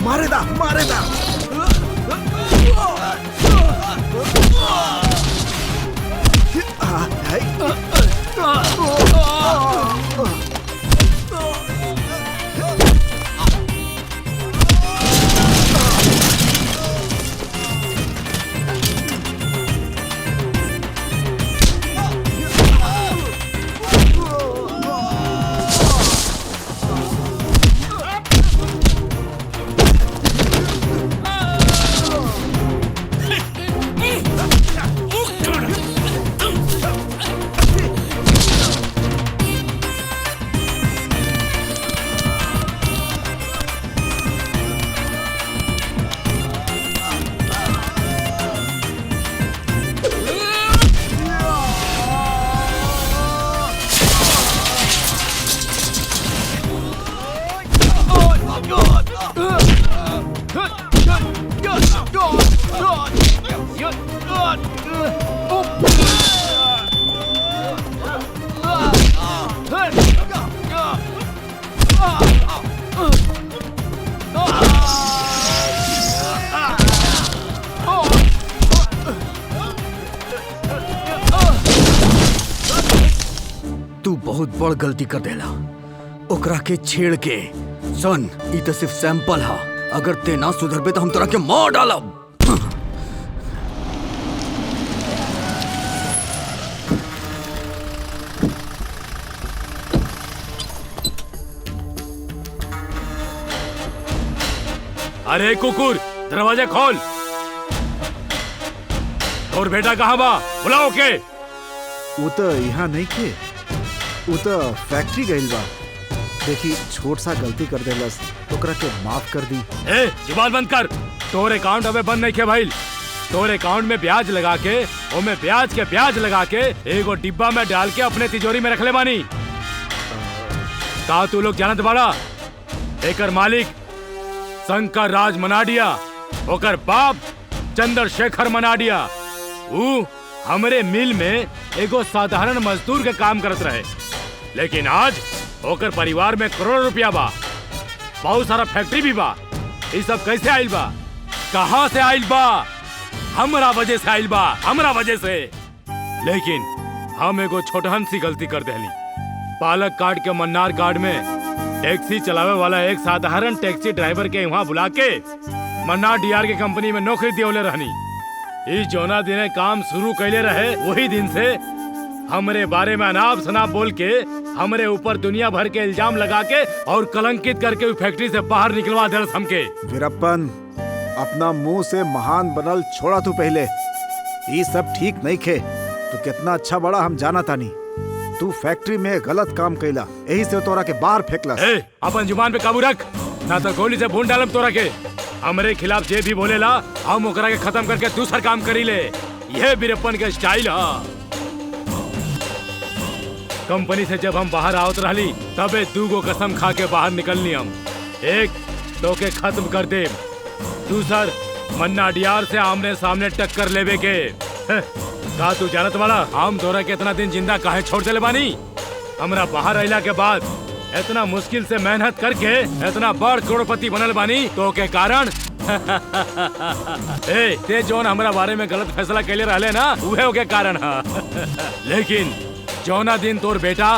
मारेदा मारेदा तू बहुत बड़ गलती कर देला ओकरा के छेड़ के। सुन, ई तो सिर्फ सैंपल हा। अगर ते ना सुधरबे तो हम तोरा के मार डालब। अरे कुकुर, दरवाजा खोल। और बेटा कहाँ बा? बुलाओ के। वो तो यहाँ नहीं थे, वो तो फैक्ट्री गइल बा। देखी छोट सा गलती कर देलस, ओकरा के माफ कर दी। ए, जुबान बंद कर। तोर अकाउंट अबे बंद नहीं किया भाई। तोर अकाउंट में ब्याज लगा के, ओमे ब्याज के ब्याज लगा के एगो डिब्बा में डाल के अपने तिजोरी में रख ले बानी। का तू लोग जानत बाड़ा? एकर मालिक शंकर राज मनाडिया, ओकर बाप चंद्रशेखर मनाडिया। ऊ हमरे मिल में एगो साधारण मजदूर के काम करत रहे, लेकिन आज ओकर परिवार में करोड़ रुपया बा, बहुत सारा फैक्ट्री भी बा। ये सब कैसे आइल बा? कहाँ से आइल बा? हमरा वजह से आइल बा, हमरा वजह से। लेकिन हम एगो छोटहन सी गलती कर देली। पालक काट के मन्नार काट में टैक्सी चलावे वाला एक साधारण टैक्सी ड्राइवर के वहाँ बुला के मन्नार डीआर के कंपनी में नौकरी दियोले रहनी। इस जौना दिन काम शुरू कैले रहे, वही दिन से हमरे बारे में अनाप शनाप बोल के हमरे ऊपर दुनिया भर के इल्जाम लगा के और कलंकित करके फैक्ट्री से बाहर निकलवा दे हमके। वीरप्पन, अपना मुंह से महान बनल छोड़ा तू पहले। ये सब ठीक नहीं खे। तू कितना अच्छा बड़ा हम जाना तानी। तू फैक्ट्री में गलत काम कैला, यही से तोरा के बाहर फेंकला। अपन जुबान पे काबू रख, ना तो गोली से भून डालम तोरा के। हमरे खिलाफ जे भी बोलेला हम ओकरा के खत्म करके दूसरा काम करी ले। यह वीरप्पन के स्टाइल है। कंपनी से जब हम बाहर आवत रहली तबे दूगो कसम खा के बाहर निकलनी हम। एक तो के खत्म कर दे, दूसर मन्ना डीआर से आमने सामने टक्कर लेवे के। का तू जानत वाला हम तोरा के इतना दिन जिंदा काहे छोड़ देले बानी? हमरा बाहर आइला के बाद इतना मुश्किल से मेहनत करके इतना बड़ करोड़पति बनल बानी तो के कारण। ते जोन हमरा बारे में गलत फैसला कैले रहले ना, उहे के कारण है। लेकिन जौना दिन तोर बेटा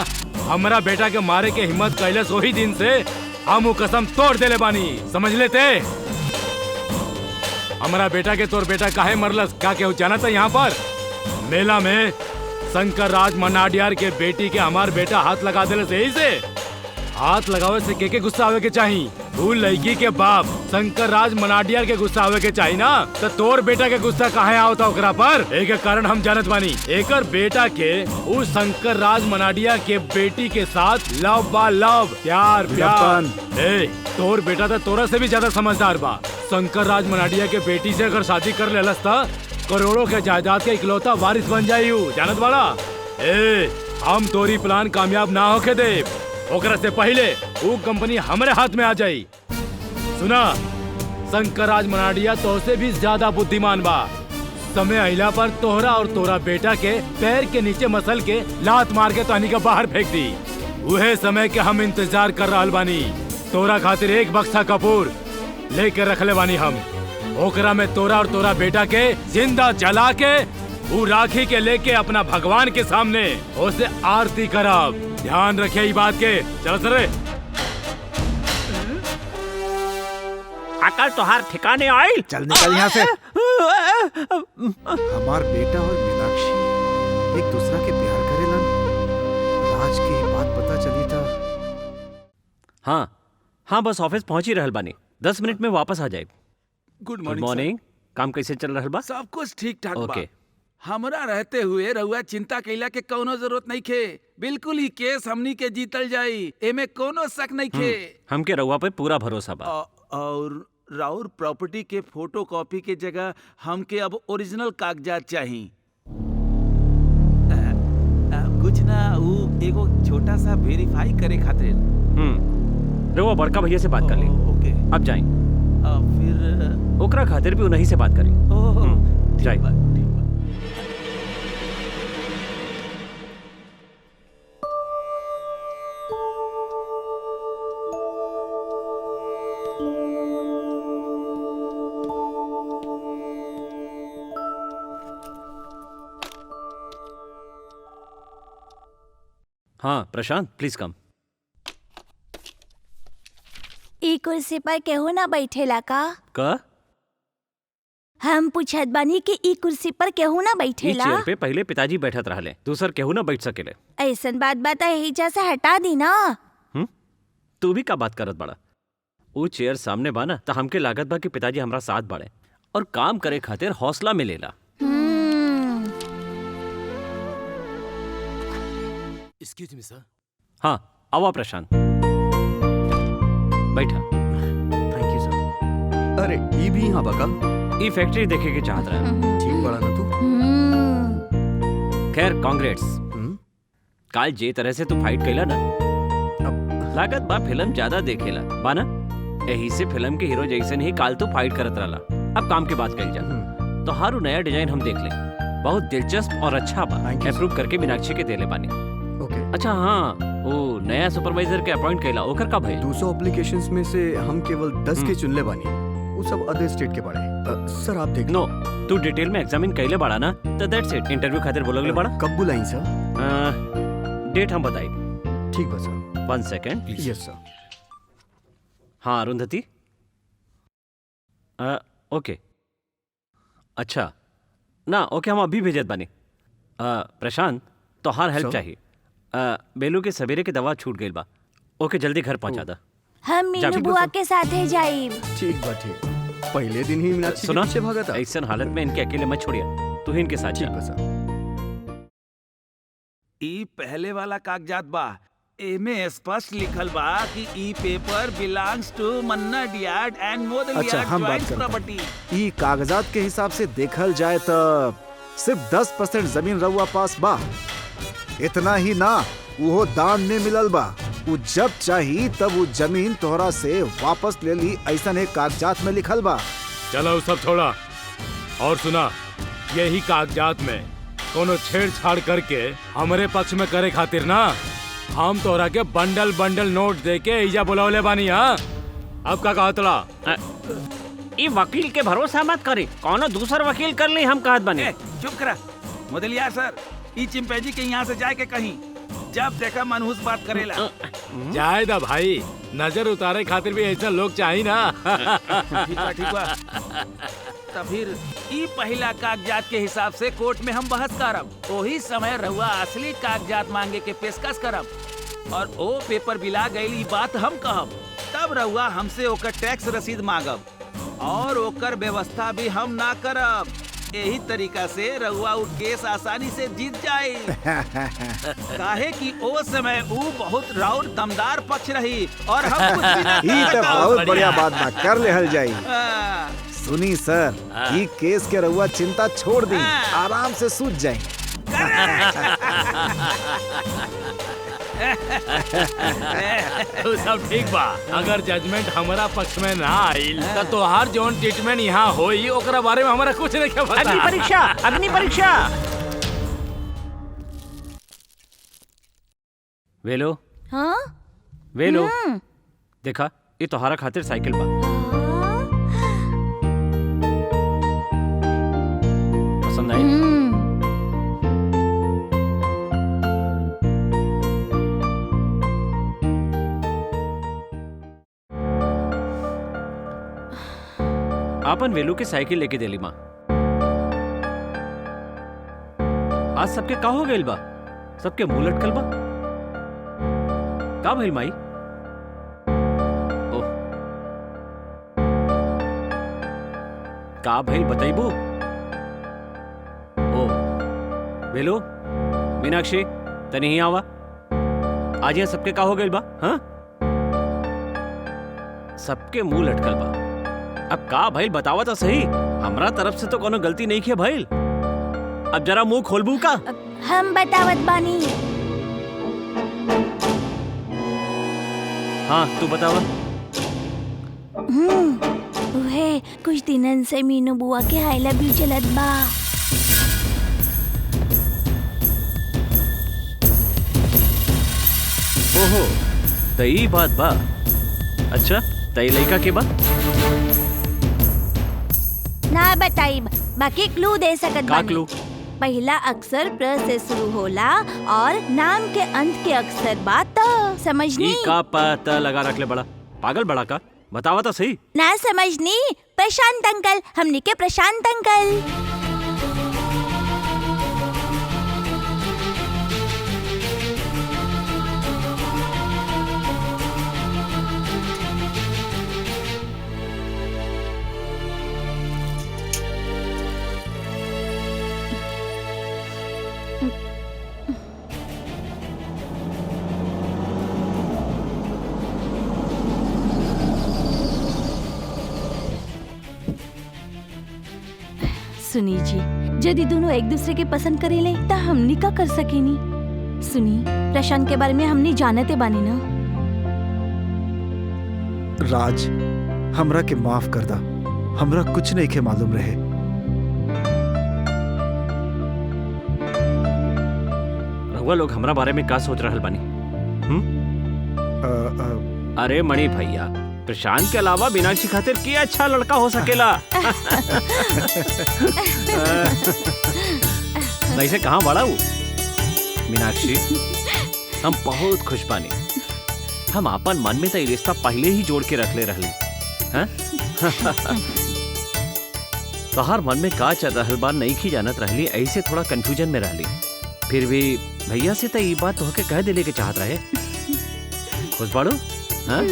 हमरा बेटा के मारे के हिम्मत कैलस, वही दिन से हम वो कसम तोड़ देले बानी। समझ लेते? हमरा बेटा के तोर बेटा काहे मरलस का केहू जाना था? यहाँ पर मेला में शंकर राज मनाडियार के बेटी के हमार बेटा हाथ लगा देले से। यही से हाथ लगावे से के गुस्सा आवे के चाहिए? तू लड़की के बाप शंकर राज मनाडियार के गुस्सा आवे के चाहिए ना, तो तोर बेटा के गुस्सा काहे आवता ओकरा पर? एक कारण हम जानत बानी, एकर बेटा के उस शंकर राज मनाडिया के बेटी के साथ लव बा, लव, प्यार प्यार। तोर बेटा तो तोरा से भी ज्यादा समझदार बा। शंकर राज मनाडिया के बेटी से अगर शादी कर लेलस था करोड़ों के जायदाद के इकलौता वारिस बन जायू। जानत वाला हम तोरी प्लान कामयाब ना होके दे, ओकरा से पहले वो कंपनी हमारे हाथ में आ जाई। सुना, शंकरराज मनाडिया तो से भी ज्यादा बुद्धिमान बा। समय अइला पर तोहरा और तोरा बेटा के पैर के नीचे मसल के लात मार के तहनी के बाहर फेंक दी। वह समय के हम इंतजार कर रहल बानी। तोरा खातिर एक बक्सा कपूर लेके रखले बानी हम। ओकरा में तोरा और तोरा बेटा के जिंदा जला के वो राखी के लेके अपना भगवान के सामने उसे आरती करब। ध्यान रखे ई बात के। चल सरे। अकल तोहार ठिकाने आइल। चल निकल यहाँ से। हमार बेटा और मीनाक्षी एक दूसरा के प्यार करेलन। राज की ये बात पता चली था। हाँ बस ऑफिस पहुंच ही रहल बानी। 10 मिनट में वापस आ जाए। Good good morning. मॉर्निंग। काम कैसे चल रहल बा? सब कुछ ठीक ठाक बा। ओके। हमरा रहते हुए रउआ चिंता कैला के कोनो जरूरत नहीं खे। बिल्कुल ही केस हमनी के जीतल जाई, एमे कोनो शक नहीं खे। हमके रउआ पे पूरा भरोसा बा। और राउर प्रॉपर्टी के फोटो कॉपी के जगह हमके अब ओरिजिनल कागजात चाहिए। कुछ ना वो एगो छोटा सा वेरीफाई करे खातिर। रउआ बड़का भैया से बात कर ली। ओके। अब जाए। फिर ओकरा खातिर भी उन्हीं से बात करी। जाए। ठीक बा। हाँ प्रशांत प्लीज कम। ई कुर्सी पर केहू ना बैठेला का? का? हम पूछत बानी कि ई कुर्सी पर केहू ना ई बैठेला? चेयर पे पहले पिताजी बैठत रहले, दूसर केहू ना बैठ सकेले। ऐसन बात बता एहिजा से हटा दी ना। तू भी का बात करत बड़ा? वो चेयर सामने बा ना तो हमके लागत बा कि पिताजी हमरा साथ बाड़े और काम करे खातिर हौसला मिलेला। एक्सक्यूज मी सर। हाँ आवा प्रशांत बैठा। थैंक यू सर। अरे ये भी यहाँ बका? ई फैक्ट्री देखे के चाहत रहा। ठीक बड़ा ना तू। खैर कांग्रेट्स। काल जे तरह से तू फाइट कैला ना, अब लागत बा फिल्म ज्यादा देखेला बा ना, यही से फिल्म के हीरो जैसन ही काल तू फाइट करत रहला। अब काम की बात कल जा। तो हारू नया डिजाइन हम देख ले, बहुत दिलचस्प और अच्छा बा। अप्रूव करके मीनाक्षी के देले बानी। ओके। अच्छा हाँ, वो नया सुपरवाइजर के अपॉइंट कैला, ओकर का भाई? 200 एप्लीकेशंस में से हम केवल 10 के चुनले बानी। वो सब अदर स्टेट के बाड़े। सर आप देख नो, तू डिटेल में एग्जामिन कैले बाड़ा ना, तो दैट्स इट। इंटरव्यू खातिर बोलोगे बाड़ा? कब बुलाई सर? डेट हम बताई। ठीक बा सर। 1 सेकेंड। यस सर। हाँ अरुंधति। ओके अच्छा ना, ओके हम अभी भेजत बानी। प्रशांत तोहार हेल्प चाहिए। बेलू के सवेरे के दवा छूट गई बा, ओके जल्दी घर पहुंचा दा। हम मीनू बुआ के साथे जाइब। ठीक बा ठीक। पहले दिन ही मीनाक्षी सुना, के पीछे भागा था। ऐसन हालत में इनके अकेले मत छोड़िए, तू ही इनके साथ ठीक जा। बा सर। ई पहले वाला कागजात बा। एमे स्पष्ट लिखल बा कि ई पेपर बिलोंग्स टू मन्ना डियाड एंड मोदलिया अच्छा, हम बात जॉइंट करते हैं। प्रॉपर्टी। ई कागजात के हिसाब से देखल जाए तो सिर्फ 10% जमीन रउआ पास बा। इतना ही ना, वो दान में मिलल बा। वो जब चाही तब वो जमीन तोहरा से वापस ले ली, ऐसा एक कागजात में लिखल बा। चलो सब छोड़ा और सुना, यही कागजात में कोनो छेड़छाड़ करके हमारे पक्ष में करे खातिर ना, हम तोरा के बंडल बंडल नोट दे के इजा बुलावले बानी। हाँ अब का कहा तोला? ये वकील के भरोसा मत करी, कौनो दूसर वकील कर ली, हम कहत बने। चुप करा मोदलिया सर। ई चिंपैंजी के यहाँ से जाए के कहीं, जब देखा मनहूस बात करेला। जाए दा भाई, नजर उतारे खातिर भी ऐसा लोग चाहिए ना। ठीक बा। तो फिर ई पहला कागजात के हिसाब से कोर्ट में हम बहस करब। वही समय रहुआ असली कागजात मांगे के पेशकश करब और ओ पेपर बिला गई बात हम कहब। तब रहुआ हमसे ओकर टैक्स रसीद मांगब और ओकर व्यवस्था भी हम ना करब। यही तरीका से रहुआ उ केस आसानी से जीत जाए। काहे कि ओ समय उ बहुत राउर दमदार पक्ष रही और हम कुछ भी ना ई तो बहुत बढ़िया बात बा, कर लेहल जाई। हाँ। सुनी सर, ई केस के रउआ चिंता छोड़ दी, आराम से सूझ जाए। तो सब ठीक बा। अगर जजमेंट हमारा पक्ष में ना आइल तो तोहार जोन ट्रीटमेंट यहाँ होई ओकरा बारे में हमारा कुछ नहीं पता। अग्नि परीक्षा, अग्नि परीक्षा। वेलो, हाँ वेलो, देखा ये तोहारा खातिर साइकिल बा। पसंद आई? आपन वेलू के साइकिल लेके देली माँ। आज सबके का हो गइल बा? सबके मुंह लटकल बा। का भइल माई? ओह, का भइल बताइबू? ओ वेलू, मीनाक्षी तनी ही आवा। आज यहाँ सबके का हो गइल बा? हाँ, सबके मुंह लटकल बा। अब का भइल बतावा तो सही। हमरा तरफ से तो कोनो गलती नहीं किया भइल। अब जरा मुंह खोलबू का? हम बतावत बानी। हाँ तू बतावा। उहे कुछ दिनन से मीनू बुआ के आई लव यू चलत बा। ओहो, तई बात बा। अच्छा, तई लइका के बा? ना बताई, बाकी क्लू दे सकत का बानी। क्लू? पहला अक्षर प्र से शुरू होला और नाम के अंत के अक्षर बा त समझनी। ई का पता लगा रखले बड़ा पागल बड़ा का? बतावा तो सही। ना समझनी। प्रशांत अंकल, हमनी के प्रशांत अंकल। सुनी जी, यदि दोनों एक दूसरे के पसंद करेले त हमनी का कर सकेनी। सुनी, प्रशांत के बारे में हमनी जानते बानी ना। राज, हमरा के माफ कर दा। हमरा कुछ नहीं के मालूम रहे। रहुआ लोग हमरा बारे में का सोच रहल बानी? अरे मणि भैया, प्रशांत के अलावा मीनाक्षी खातिर के अच्छा लड़का हो सकेला। वैसे कहाँ बड़ा हूँ मीनाक्षी? हम बहुत खुश बानी। हम अपन मन में तो ये रिश्ता पहले ही जोड़ के रख ले रहली। हाँ? तोहार मन में का चल रहल बा नहीं की जानत रहली, ऐसे थोड़ा कंफ्यूजन में रहली। फिर भी भैया से तो ये बात तोहके कह देले के चाहत रहे। खुश बाड़ू? हाँ?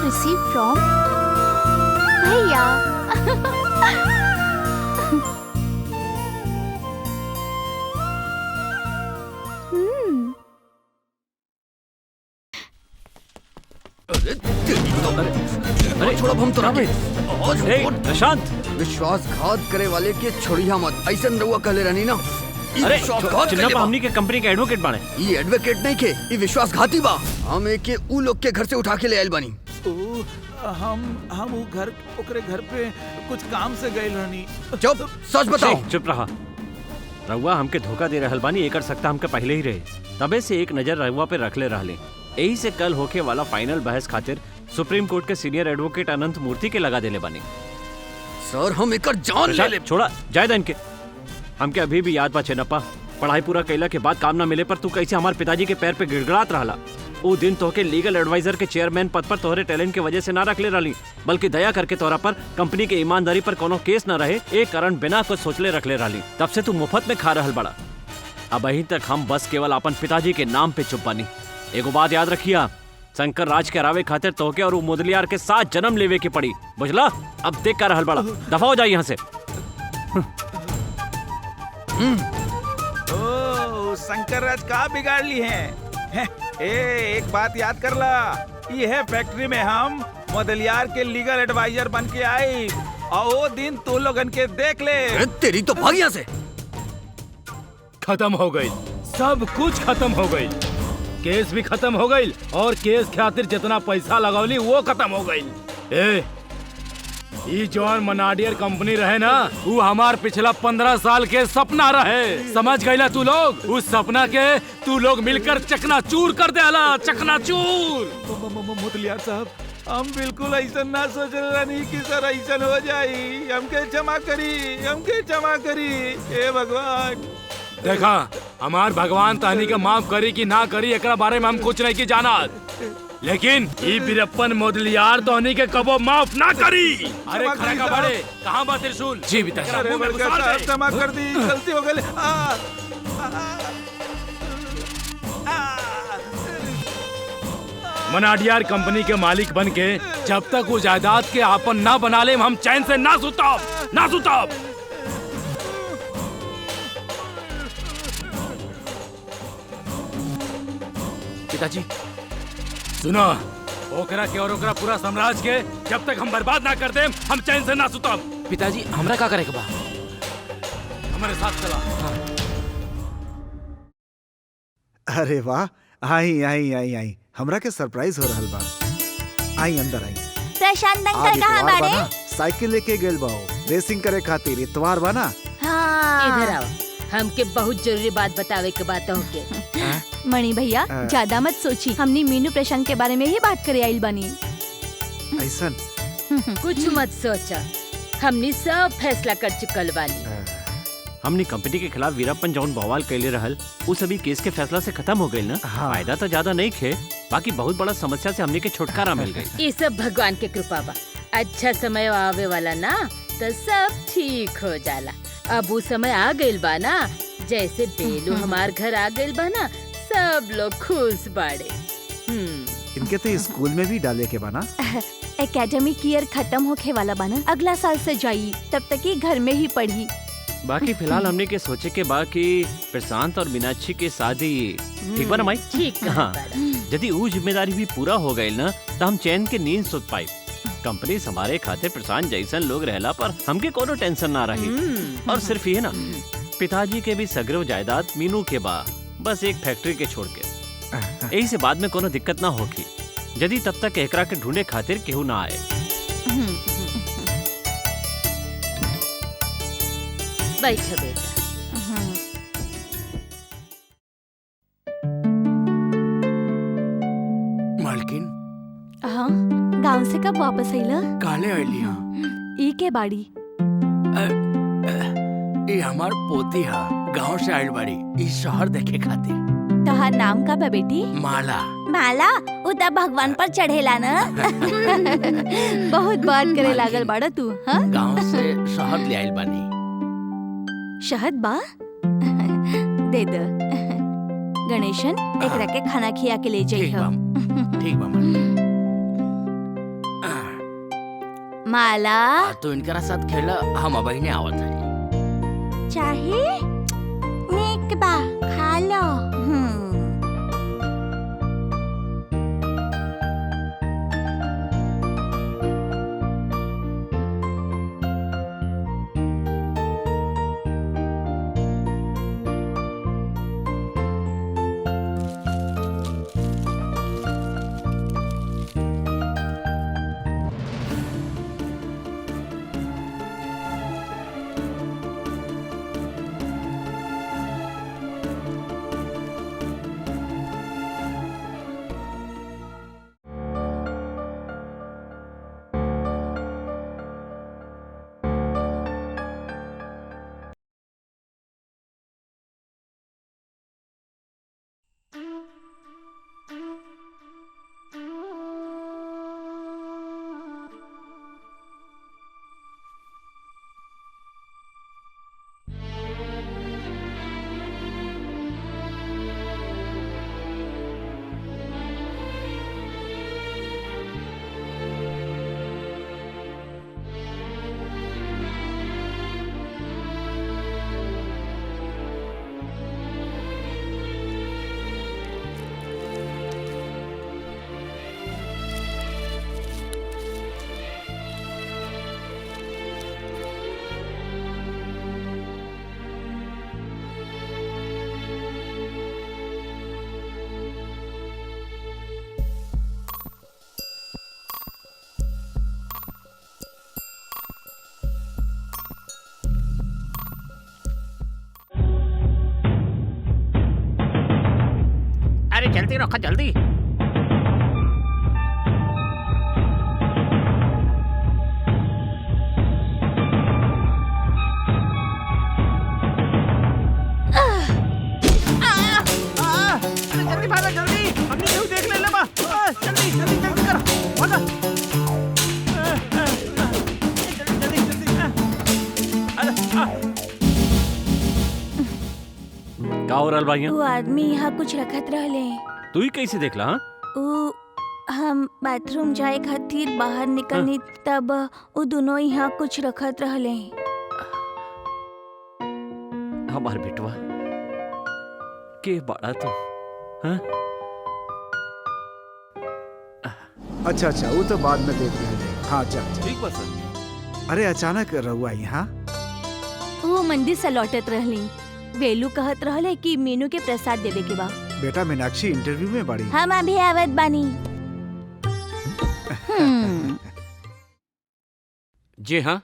received from भैया। अरे छोड़ो हम तो प्रशांत, विश्वासघात करे वाले के छोड़िया मत, ऐसा रउआ कहले रहनी ना। अरे चिन्ना हमनी के कंपनी के एडवोकेट बाने। ये एडवोकेट नहीं के, ये विश्वासघाती बा। हम एक ऊ लोग के घर से उठा के ले आइल बानी। हम वो घर ओकरे घर पे कुछ काम से गए रहनी। चुप, सच बताओ। चुप रहा। रउआ हमके धोखा दे रहल बानी, एकर सकता हमके पहले ही रहे। तबे से एक नजर रउआ पे रख ले रहले। यही से कल होके वाला फाइनल बहस खातिर सुप्रीम कोर्ट के सीनियर एडवोकेट अनंत मूर्ति के लगा देले बने। सर हम एकर जान ले ले। छोड़ा जायदा इनके। हमके अभी भी याद बा चेनप्पा, पढ़ाई पूरा कैला के बाद काम ना मिले पर तू कैसे हमारे पिताजी के पैर पे गिड़गड़ात रहला। वो दिन तोहके लीगल एडवाइजर के चेयरमैन पद पर तोहरे टैलेंट के वजह से ना रख ले रही, बल्कि दया करके तोरा पर कंपनी के ईमानदारी पर कोनो केस न रहे एक कारण बिना कुछ सोचले रख ले रही। तब से तू मुफ्त में खा रहल बड़ा। अब अही तक हम बस केवल अपन पिताजी के नाम पे चुप बानी। एगो बात याद रखिया, शंकर राज के हरावे खातिर तोहके और मुदलियार के साथ जन्म लेवे की पड़ी, बुझला? अब देख कर रहल बड़ा, दफा हो जाए यहाँ से। ओ शंकर राज का बिगाड़ ली है? एक बात याद कर ला, ये फैक्ट्री में हम मुदलियार के लीगल एडवाइजर बन के आई और वो दिन तू लोगन के देख ले। तेरी तो भाग यहाँ से। खत्म हो गई, सब कुछ खत्म हो गई। केस भी खत्म हो गई और केस खातिर जितना पैसा लगौली वो खत्म हो गई। ए, ई जॉन मनाडियर कंपनी रहे ना, वो हमार पिछला 15 साल के सपना रहे। समझ गईला तू लोग? उस सपना के तू लोग मिलकर चकनाचूर कर देला, चकनाचूर। मुदलियार साहब, हम बिल्कुल ऐसा ना सोच रहे नहीं कि सर ऐसा हो जाई। हमके क्षमा करी, हमके क्षमा करी। हे भगवान। देखा, हमार भगवान तहनी के माफ करी कि ना करी एकरा बारे में हम कुछ नहीं की जाना, लेकिन ई बीरप्पन मुदलियार तहनी के कबो माफ ना करी। अरे खड़ा का बड़े, कहाँ बा त्रिशूल? जी पिताजी, अरे बड़का साहब क्षमा कर दी, गलती हो गई। मनाडियार कंपनी के मालिक बन के जब तक वो जायदाद के आपन ना बना ले, हम चैन से ना सुताब, ना सुताब। पिताजी सुनो, ओकरा के और ओकरा पूरा साम्राज्य के जब तक हम बर्बाद ना कर दे, हम चैन से ना सुतब। पिताजी हमरा का करे के बा? हमारे साथ चला। अरे वाह, आई आई आई आई, हमरा के सरप्राइज हो रहल बा। आई अंदर आई। प्रशांत आज अंकल कहाँ इतवार बा बाड़े? ना, साइकिल लेके गेल बाओ रेसिंग करे खातिर। इतवार बा ना। हाँ। इधर आओ, हमके बहुत जरूरी बात बतावे के बात होके। मणि भैया, ज्यादा मत सोची, हमने मीनू प्रशांत के बारे में ही बात करे आइल बानी। ऐसन कुछ मत सोचा, हमने सब फैसला कर चुकल बानी। हमने कंपनी के खिलाफ वीरप्पन जौन बवाल कैले रहल, वो सभी केस के फैसला से खत्म हो गई ना। हाँ। फायदा तो ज्यादा नहीं खे, बाकी बहुत बड़ा समस्या से हमने के छुटकारा मिल गई। ये सब भगवान के कृपा बा। अच्छा समय आवे वाला ना, तो सब ठीक हो जाला। अब वो समय आ गइल बा ना, जैसे बेलू हमार घर आ गइल बा ना, सब लोग खुश बाड़े। इनके तो स्कूल में भी डाले के बा ना। एकेडमिक ईयर खत्म होके वाला बाना, अगला साल से जाई, तब तक ही घर में ही पढ़ी। बाकी फिलहाल हमने के सोचे के बाकी प्रशांत और मीनाक्षी के शादी ठीक बा ना माई? ठीक बा हाँ। बाड़ा। यदि वो जिम्मेदारी भी पूरा हो गई ना, तो हम चैन के नींद सुत पाई। कंपनी हमारे खाते प्रशांत जैसन लोग रहला पर हमके कोनो टेंशन ना रही। और सिर्फ ये ना, पिताजी के भी सगरव जायदाद मीनू के बा, बस एक फैक्ट्री के छोड़ के। यही से बाद में कोनो दिक्कत ना होगी, यदि तब तक एकरा के ढूंढे खातिर केहू ना आए। बैठो बेटा। मालकिन हाँ, गांव से कब वापस आइला? काले आइली हाँ। ई के बाड़ी? ये हमार पोती हा, गांव से आइल बाड़ी इस शहर देखे खातिर। तोहार नाम का बा बेटी? माला। माला? उ त भगवान पर चढ़ेला ना। बहुत बात करे लागल बाड़ा तू। हाँ? गांव से शहर ले आइल बानी। शहद बा? दे दो। गणेशन, एकरा के खाना खिया के ले ठीक जाइहो। बा, ठीक बा मालकिन। माला तो इनकरा साथ खेला, हम अबही ने आवत है। चाहे? नेक बा, खा लो। जल्दी रखो जल्दी। जल्दी भागो जल्दी, हमने क्यों देख ले लेबा। जल्दी जल्दी जल्दी करो, भागो। जल्दी जल्दी का हो रहल भाई? वो आदमी यहाँ कुछ रखत रहले। तू ही कैसे देखला? हाँ, उ हम बाथरूम जाए खातिर बाहर निकलनी तब वो दोनों यहाँ कुछ रखत रहले। हमार बेटवा के बड़ा तो। हाँ? अच्छा अच्छा, वो तो बाद में देख लेंगे। हाँ चल। ठीक बा सर। अरे अचानक रहुआ यहाँ? वो मंदिर से लौटत रहली। वेलू कहत रहले कि मीनू के प्रसाद देवे के बा। बेटा मीनाक्षी इंटरव्यू में बाड़ी। हम अभी आवत बानी। जी हाँ।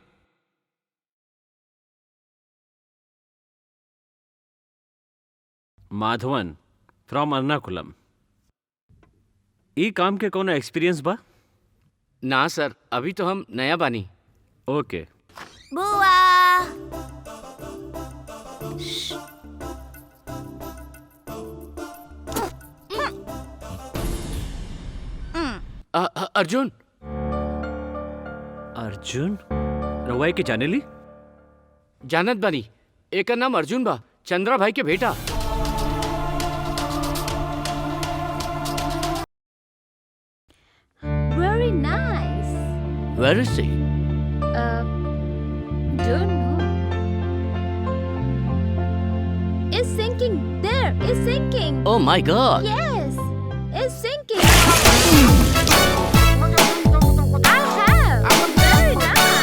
माधवन फ्रॉम अर्नाकुलम। ई काम के कोनो एक्सपीरियंस बा? ना सर, अभी तो हम नया बानी। ओके। बुआ अर्जुन। अर्जुन रवाई के जाने ली? जानत बानी, एकर नाम अर्जुन बा, चंद्रा भाई के बेटा। Very nice. Where is he? Don't know. It's sinking. There, it's sinking. Oh my God. Yes, it's sinking. I have. Very nice.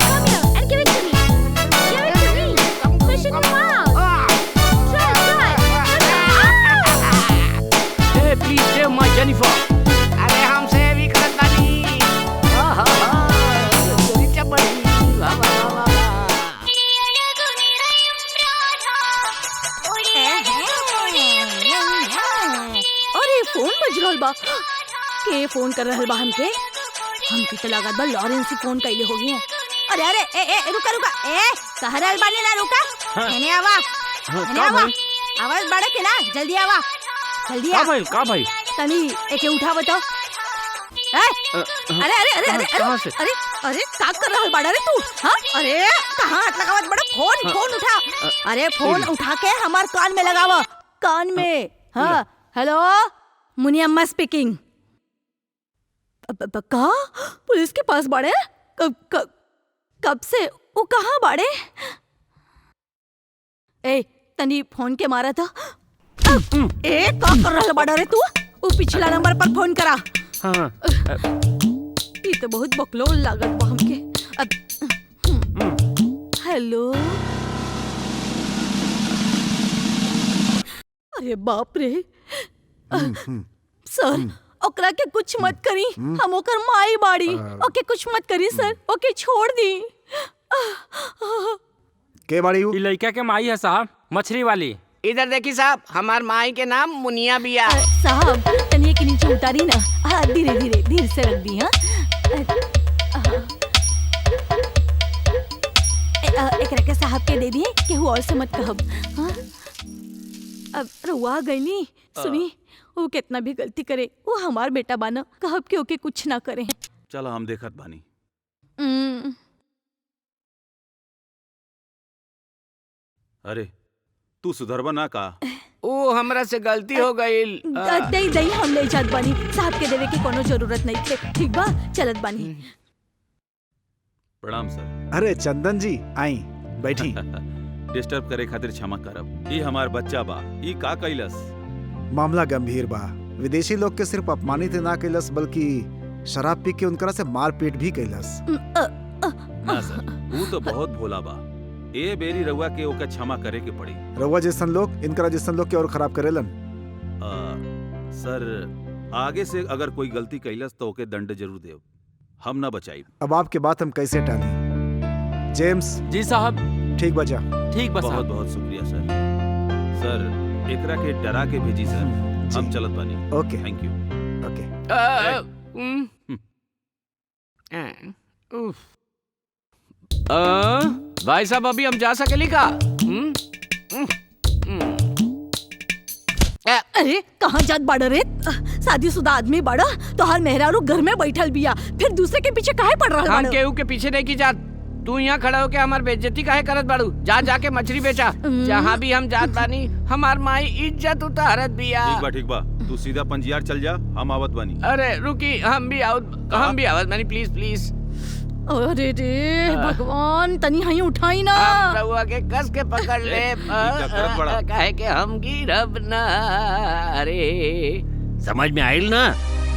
Come here and give it to me. Give it to me. Push it in your mouth. Try, try. Hey, please save my Jennifer. अरे हमसे भी करत बानी। अरे phone बज रहल बा। के फोन कर रहल बा हमके? हमके तो लागत बा लॉरेंस ही फोन कइले होगी। अरे अरे ए ए रुका रुका, ए कह रहल बानी ना रुका। एने आवा, एने आवा। आवाज बढ़े के ना, जल्दी आवा, जल्दी आ। का भाई? तनी एके उठा बताओ। अरे अरे अरे अरे कहाँ से? अरे अरे का कर रहल बाड़ा रे तू? हाँ अरे कहाँ हाथ लगावत बड़ा? फोन फोन उठा। अरे फोन उठा के हमार कान में लगावा, कान में। हाँ हेलो, मुनियम्मा स्पीकिंग। का पुलिस के पास बाड़े? कब से? वो कहाँ बाड़े? ए तनी फोन के मारा था। ए का कर रहल बाड़ा रे तू? वो पिछला नंबर पर फोन करा। हाँ। ये तो बहुत बकलोल लागत बा हमके। हेलो। अरे बाप रे। सर ओकरा के कुछ मत करी, हम ओकर माई बाड़ी। ओके कुछ मत करी सर, ओके छोड़ दी। के बाड़ी हूँ? ये लड़का के माई है साहब, मछली वाली। इधर देखी साहब, हमार माई के नाम मुनिया बिया। साहब तनिए के नीचे उतारी ना। हाँ धीरे धीरे धीरे से रख दी। हाँ एकरा के साहब के दे दिए, केहू और से मत कहब। हाँ अब रुआ गईली। सुनी, वो कितना भी गलती करे वो हमार बेटा बाना, कहब के ओके कुछ ना करे। चलो हम देखत बानी। अरे तू सुधरबा ना का? ओ हमरा से गलती हो गई। दई दई हम ले जात बानी, साहब के देवे की कोनो जरूरत नहीं थे। ठीक बा, चलत बानी। प्रणाम सर। अरे चंदन जी आई, बैठी। डिस्टर्ब करे खातिर क्षमा करब। ई हमार बच्चा बा, ई का कैलस? मामला गंभीर बा। विदेशी लोग के सिर्फ अपमानित ना कैलस बल्कि शराब पी के उनकरा से मारपीट भी कैलस। ना सर, वो तो बहुत भोला बा। ए बेरी रउआ के ओके क्षमा करे के पड़ी। रउआ जैसन लोग इनकरा जैसन लोग के और खराब करेलन। सर आगे से अगर कोई गलती कैलस तो ओके दंड जरूर देव, हम ना बचाई। अब आपके बात हम कैसे टाली? जेम्स। जी साहब। ठीक बजा। ठीक बा। बहुत बहुत शुक्रिया सर। सर एकरा के डरा के भेजी सर। हम चलत बानी। ओके थैंक यू। ओके भाई साहब अभी हम जा सकेली का? अरे कहाँ जात बाड़ा रे? शादीशुदा आदमी बाड़ा तो हर मेहरारू घर में बैठल बिया, फिर दूसरे के पीछे काहे पड़ रहा हम बाड़ा? केहू के पीछे नहीं की जात। तू यहाँ खड़ा होके हमार बेइज्जती काहे करत बाड़ू? जा जाके मछली बेचा। जहाँ भी हम जात बानी हमार माई इज्जत उतारत बिया। ठीक बा तू सीधा पंजियार चल जा, हम आवत बानी। अरे रुकी, हम भी आवत बानी, प्लीज प्लीज। अरे रे भगवान, तनी हई उठाई ना। आप रउआ के कस के पकड़ ले। काहे के हम गिरब ना। अरे समझ में आइल ना?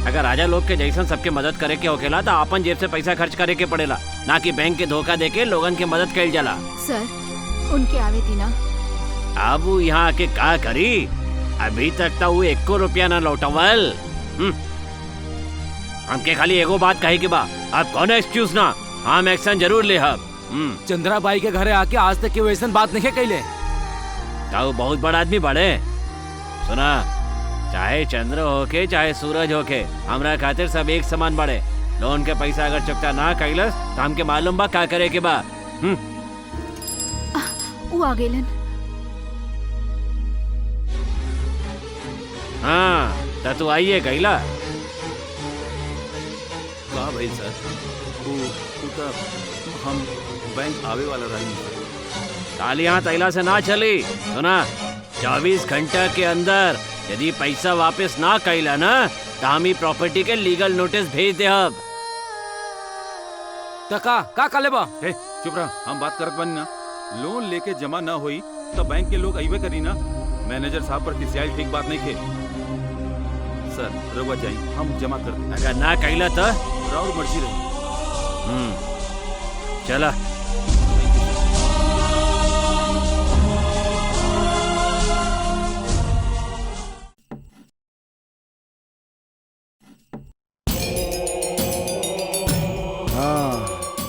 अगर राजा लोग के जैसन सबके मदद करे के होखेला तो अपन जेब से पैसा खर्च करे के पड़ेला, ना कि बैंक के धोखा दे के लोगन के मदद कइल जाला। सर उनके आवे थी ना। अब वो यहाँ आके का करी? अभी तक तो वो 1 रुपया ना लौटवल। हमके खाली एगो बात कहे के बा, अब कौन एक्सक्यूज ना, हम एक्शन जरूर ले। चंद्रा बाई के घरे आके आज तक के वैसन बात नहीं कैले। वो बहुत बड़ा आदमी बड़े। सुना, चाहे चंद्र होके चाहे सूरज होके, हमरा खातिर सब एक समान बड़े। लोन के पैसा अगर चुकता ना कैलस तो हमके मालूम बा का करे के बा। वो आ गेलन। हाँ तो तू आइए कैला। का भइल सर? उ त हम बैंक आवे वाला रही। काल यहाँ तैला से ना चली। सुना, 24 घंटा के अंदर यदि पैसा वापस ना कैला ना तो हम ही प्रॉपर्टी के लीगल नोटिस भेज दे। अब का काले बा? हे चुप रह, हम बात करत बानी ना। लोन लेके जमा ना होई तो बैंक के लोग अइबे करी ना। मैनेजर साहब पर खिसियाल ठीक बात नहीं खे। सर रउआ जाई, हम जमा कर दे। अगर ना कैला तो राउर मर्जी रही। चला।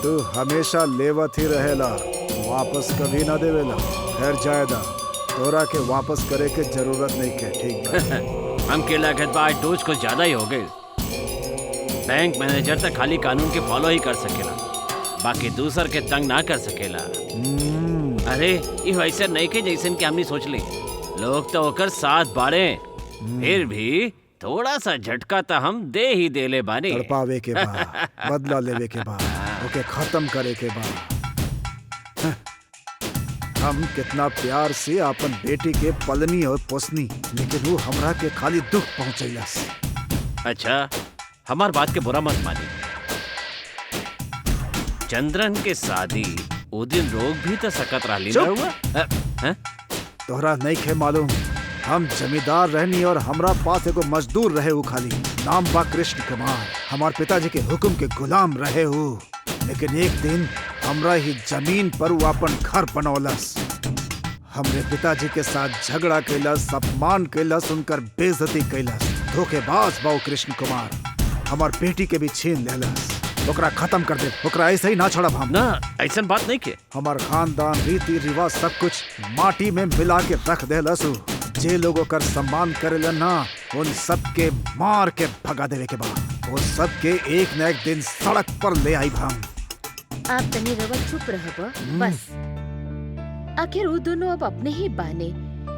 तू हमेशा लेवत ही रहेला, वापस कभी ना देवेला। खैर जायदा, तोरा के वापस करे के जरूरत नहीं के। ठीक बा। हम के लागत बा डोज को ज्यादा ही हो गए। बैंक मैनेजर तक खाली कानून के फॉलो ही कर सकेला, बाकी दूसर के तंग ना कर सकेला। अरे ये वैसे नहीं के जैसन के हमने सोच ली। लोग तो होकर साथ बाड़े, फिर भी थोड़ा सा झटका तो हम दे ही देले बानी। तड़पावे के बाद, बदला लेवे के बाद, ओके खत्म करे के बाद। हम कितना प्यार से अपन बेटी के पलनी और पोसनी, लेकिन वो हमरा के खाली दुख पहुंचैलस। अच्छा, हमार बात के बुरा मत मानी। चंद्रन के शादी वो दिन रोग भी तो सकत रही ना हुआ। तोहरा नहीं खे मालूम, हम जमींदार रहनी और हमरा पास एगो मजदूर रहे। वो खाली नाम बा कृष्ण कुमार। हमार पिताजी के हुक्म के गुलाम रहे हो, लेकिन एक दिन हमरा ही जमीन पर वो अपन घर बनौलस। हमरे पिताजी के साथ झगड़ा कैलस, अपमान कैलस, उनकर बेइज्जती कैलस। धोखेबाज बा कृष्ण कुमार। हमार बेटी के भी छीन लेलस। ओकरा खत्म कर दे, ओकरा ऐसे ही ना छोड़ब हम। ना ऐसा बात नहीं के। हमार खानदान, रीति रिवाज सब कुछ माटी में मिला के रख देलस। जे लोगों कर सम्मान करेला ना, उन सब के मार के भगा देवे के बाद वो सब के एक न एक दिन सड़क पर ले आई भाम। आप तनी रवा चुप रहो बस। आखिर वो दोनों अब अपने ही बाने।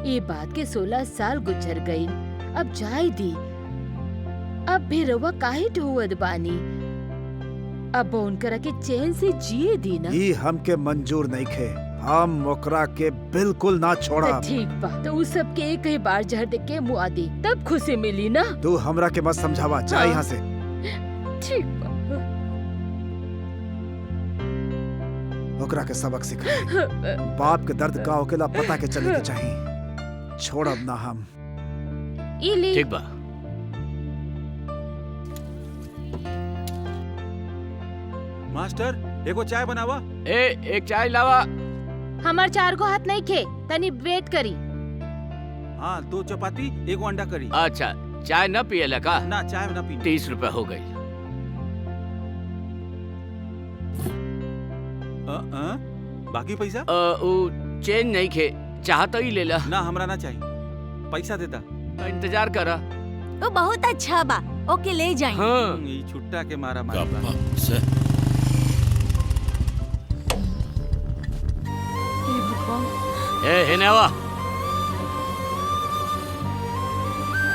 ये बात के 16 साल गुजर गई, अब जाए दी। अब भी रवा काहे ढोवत बानी? अब उनकरा के चैन से जिए दी ना। ये हमके मंजूर नहीं खे, हम ओकरा के बिल्कुल ना छोड़ा। तो ठीक बा, तो उस सब के एक ही बार जहर दे के मुआ दी, तब खुशी मिली ना। तू हमरा के मत समझावा, जा यहाँ से। ठीक बा। ओकरा के सबक सिखा। बाप के दर्द का होकेला पता के चले के चाहिए। छोड़ब ना हम। ठीक बा। मास्टर एगो चाय बनावा। एक चाय लावा। हमार 4 को हाथ नहीं खे, तनी वेट करी। हाँ 2 चपाती, एगो अंडा करी। अच्छा, चाय न पिए का? ना चाय ना पी। 30 रुपए हो गई। बाकी पैसा? चेंज नहीं खे, चाह तो ही ले ला। ना हमरा ना चाहिए। पैसा देता। इंतजार करा। वो बहुत अच्छा बा, ओके ले जाए। हाँ ई छुट्टा के मारा मारी बा। ए हेनेवा,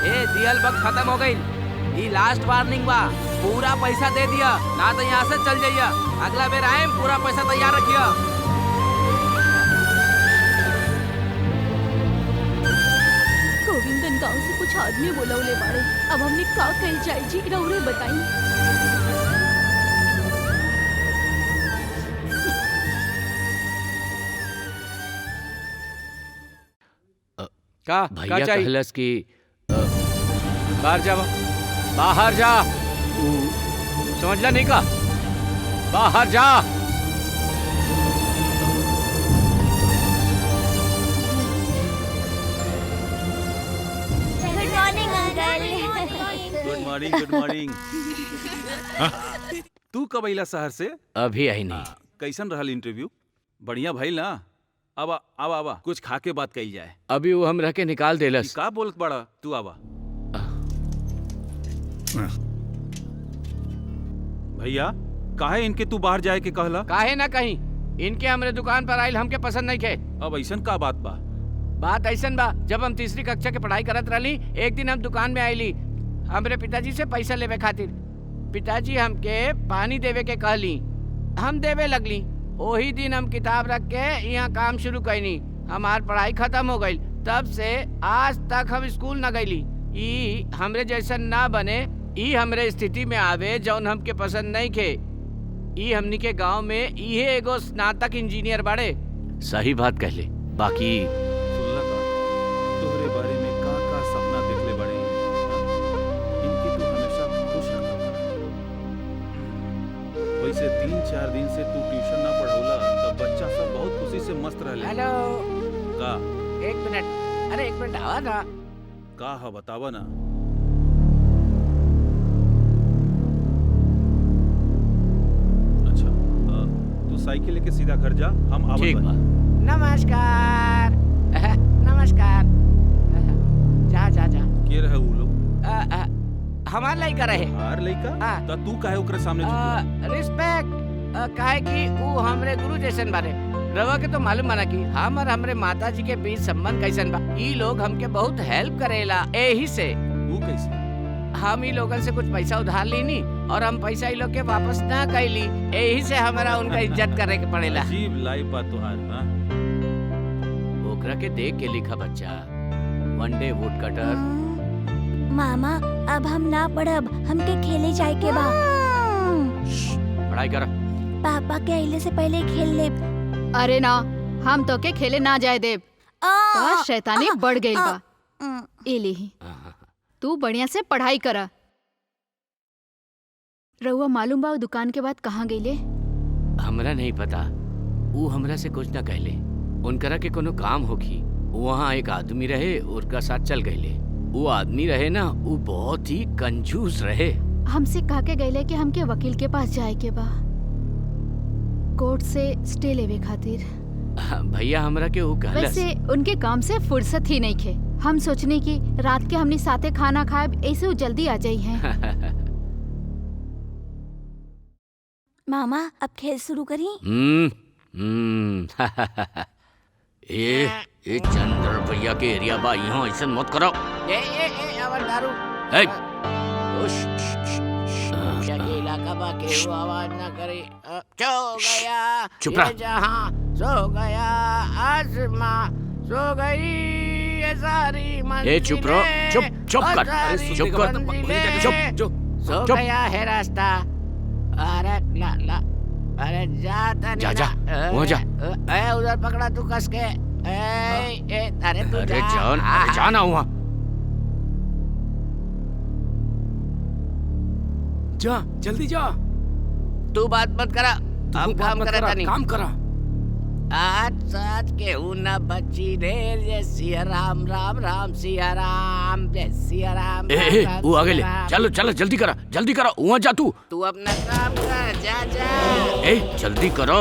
ए दियल वक्त खत्म हो गई। ये लास्ट वार्निंग बा, पूरा पैसा दे दिया ना तो यहाँ से चल जाइए। अगला बेर आए पूरा पैसा तैयार रखिए। गोविंदन गांव से कुछ आदमी बोलौले बाड़े, अब हमने का कल जाए जी रउरे बताई। का भैया चाहिए? कहलस कि बाहर जा, बाहर जा। समझला नहीं का? बाहर जा। Good morning uncle. Good morning, good morning. तू कब अइला शहर से? अभी आई नहीं। कैसन रहल इंटरव्यू? बढ़िया भइल ना? आवा आवा आवा, कुछ खा के बात कइल जाए। अभी वो हम रह के निकाल ई देलस। का बोलत बड़ा? तू आवा। भैया काहे इनके तू बाहर जाए के कहला? काहे ना कहीं, इनके हमरे दुकान पर आइल हमके पसंद नहीं थे। अब ऐसन का बात बा? बात ऐसन बा, जब हम तीसरी कक्षा के पढ़ाई करत रहली, एक दिन हम दुकान में आईली हमरे पिताजी से पैसा लेवे खातिर। पिताजी हमके पानी देवे के कहली, हम देवे लगली। वही दिन हम किताब रख के यहाँ काम शुरू कैनी। हमार पढ़ाई खत्म हो गई, तब से आज तक हम स्कूल न गईली। ई हमरे जैसन ना बने, ई हमरे स्थिति में आवे जौन हमके पसंद नहीं खे। ई हमनी के गांव में इहे एगो स्नातक इंजीनियर बाड़े। सही बात कहले। बाकी सुनला का तोहरे बारे में का सपना देखले बड़े। इनके तू हमेशा खुश रखा कर। वैसे 3-4 दिन से तू ट्यूशन ना पढ़ौला तब बच्चा सब बहुत खुशी से मस्त रहले। हेलो, का? एक मिनट। अरे एक मिनट आवा ना। का है बतावा ना। अच्छा तू साइकिल लेके सीधा घर जा, हम आवत ठीक बा। बानी। नमस्कार। नमस्कार। जा जा जा। के रहे उ लोग? हमार लइका रहे। हार लइका? हाँ। त तू काहे ओकरे सामने झुकी? रिस्पेक्ट काहे कि वो हमरे गुरु जैसन बारे। रवा के तो मालूम बना कि हम और हमरे माता जी के बीच संबंध कैसन बा। ई लोग हमके बहुत हेल्प करेला, यही से वो कैसे? हम ई लोगन से कुछ पैसा उधार लेनी और हम पैसा ई लोग के वापस ना कैली, यही से हमारा उनका इज्जत करे के पड़ेला। अजीब लाइफ बा तोहार। हाँ? ओकरा के देख के लिखा बच्चा, वन डे वुड कटर। मामा अब हम ना पढ़ब, हमके खेले जाए के बा। पढ़ाई कर। पापा के आइले से पहले खेल ले। अरे ना, हम तो के खेले ना जाए देव। तो शैतानी बढ़ गई बा। एली ही तू बढ़िया से पढ़ाई करा। रउआ मालूम बा दुकान के बाद कहाँ गईले? हमरा नहीं पता, वो हमरा से कुछ ना कहले। उनकरा के कोनो काम होगी, वहाँ एक आदमी रहे, उनका साथ चल गईले। वो आदमी रहे ना, वो बहुत ही कंजूस रहे। हमसे कह के गईले कि हमके वकील के पास जाए के बा, कोर्ट से स्टे लेवे खातिर। भैया हमरा के वो कहलस। वैसे उनके काम से फुर्सत ही नहीं खे। हम सोचने की रात के हमने साथे खाना खाए, ऐसे वो जल्दी आ जाई हैं। मामा अब खेल शुरू करी। ये चंद्र भैया के एरिया बा, यहाँ ऐसा मत करो। अवर दारू। ए, ये इलाका बा केहू आवाज ना करे। सो गया चुप रह। ये जहां, सो गया आसमां, सो गई ये सारी मंजिलें। ए चुप रहो, चुप कर। सारी चुप कर। मंजिलें। चुप। सो चुप। गया है रास्ता। अरे ला ला, अरे जा जा, वहाँ जा। उधर पकड़ा तू कस के। अरे तू अरे जा। जान, अरे जाना वहाँ। जा जल्दी जा। तू बात मत करा, हम काम करा तानी। काम करा। आज साथ के न बची ढेर जय सिया राम राम राम सिया राम जय सिया राम। ए, वो आगे ले। चलो चलो, जल्दी करा, जल्दी करो। वहाँ जा तू। तू अपना काम कर, जा जा। ए, जल्दी करो।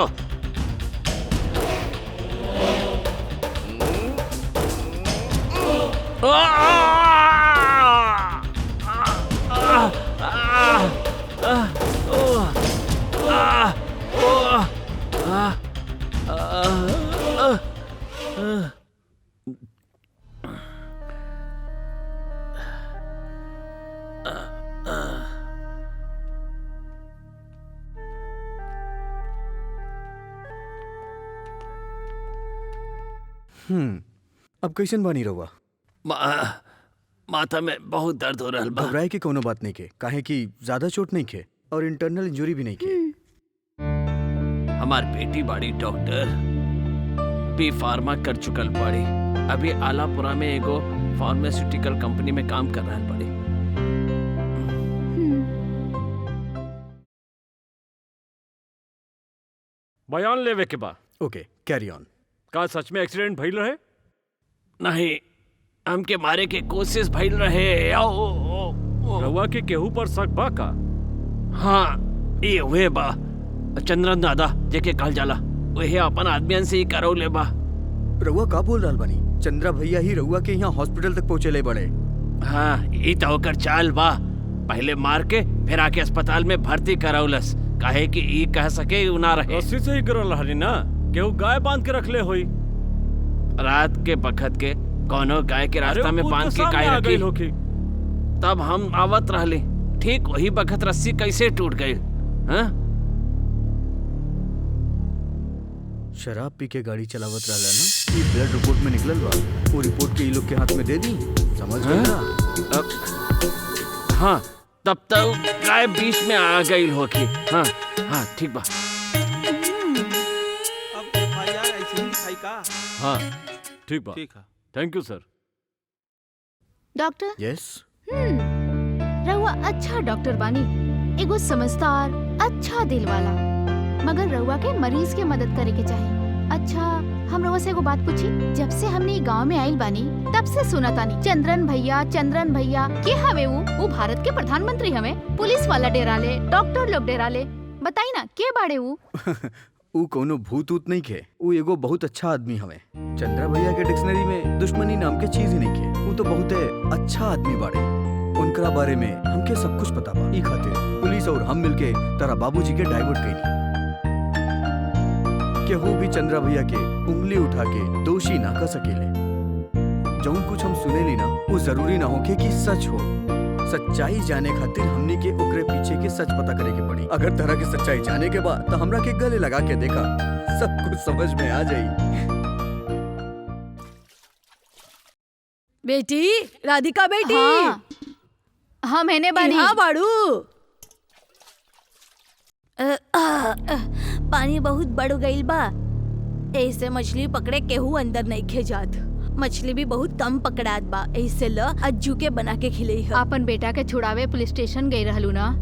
अब कैसन बानी रहुआ? माथा में बहुत दर्द हो रहा बा। घबराए के कोनो बात नहीं के, काहे कि ज्यादा चोट नहीं के और इंटरनल इंजरी भी नहीं के। हमार बेटी बाड़ी डॉक्टर बी फार्मा कर चुकल बाड़ी। अभी आलापुरा में एगो फार्मास्यूटिकल कंपनी में काम कर रहल बाड़ी। बयान लेवे के बा। ओके, कैरी ऑन। का सच में एक्सीडेंट भइल रहे? नहीं, हमके मारे के कोशिश भइल रहे। रउआ के केहू पर शक बा का? हाँ, ये हुए बा चंद्रन दादा जेके कहल जाला, वही अपन आदमियन से ही करौले बा। रउआ का बोल रहल बानी? चंद्रा भैया ही रउआ के यहाँ हॉस्पिटल तक पहुँचेले बड़े। हाँ, ई तो ओकर चाल बा। पहले मार के फिर आके अस्पताल में भर्ती करौलस, काहे कि ई कह सके उ ना रहे। रस्सी से ही करल रहनी ना, केहू गाय बांध के रखले होई। रात के बखत के कोनो गाय के रास्ता में बांध के गाय रखी होखी। तब हम आवत रहले, ठीक वही बखत रस्सी कैसे टूट गई। हाँ? शराब पी के गाड़ी चलावत रहला ना, ये ब्लड रिपोर्ट में निकलल बा। वो रिपोर्ट के ई लोग के हाथ में दे दी, समझ गए ना? हाँ, तब तक गाय बीच में आ गई होगी। हाँ हाँ, ठीक बा। अब FIR ऐसे ही लिखाई का? हाँ, ठीक बा। ठीक है। Thank you sir. Doctor? Yes. रहुआ अच्छा डॉक्टर बानी, एगो समझदार, अच्छा दिल वाला, मगर रहुआ के मरीज के मदद करे के चाही। अच्छा, हम रहुआ से एगो बात पूछी? जब से हमने ई गांव में आइल बानी, तब से सुना तानी चंद्रन भैया के हवे वो भारत के प्रधानमंत्री हवे। पुलिस वाला डेराले, डॉक्टर लोग डेराले, बताई ना के बाड़े वो? ऊ कोनो भूत ऊत नहीं खे, ऊ एगो बहुत अच्छा आदमी हवे। चंद्रा भैया के डिक्शनरी में दुश्मनी नाम के चीज ही नहीं खे। ऊ तो बहुत अच्छा आदमी बाड़े। उनकरा बारे में हमके सब कुछ पता बा। ई खातिर पुलिस और हम मिलके तारा बाबूजी के डाइवर्ट कईनी। केहू भी चंद्रा भैया के उंगली उठा के दोषी ना कर सकेले। जौन कुछ हम सुनेली ना, वो जरूरी ना होके कि सच हो। सच्चाई जाने खातिर हमनी के ओकरे पीछे के सच पता करे के पड़ी। अगर तरह के सच्चाई जाने के बाद तो हमरा के गले लगा के देखा, सब कुछ समझ में आ जाई। बेटी, राधिका बेटी। हाँ, हाँ मैंने बानी। हाँ बाड़ू। पानी बहुत बढ़ गईल बा, ऐसे मछली पकड़े केहू अंदर नहीं खेजात। मछली भी बहुत कम पकड़ात बा, ऐसे ल अज्जू के बना के खिले। अपन बेटा के छुड़ावे पुलिस स्टेशन गई रहलू ना।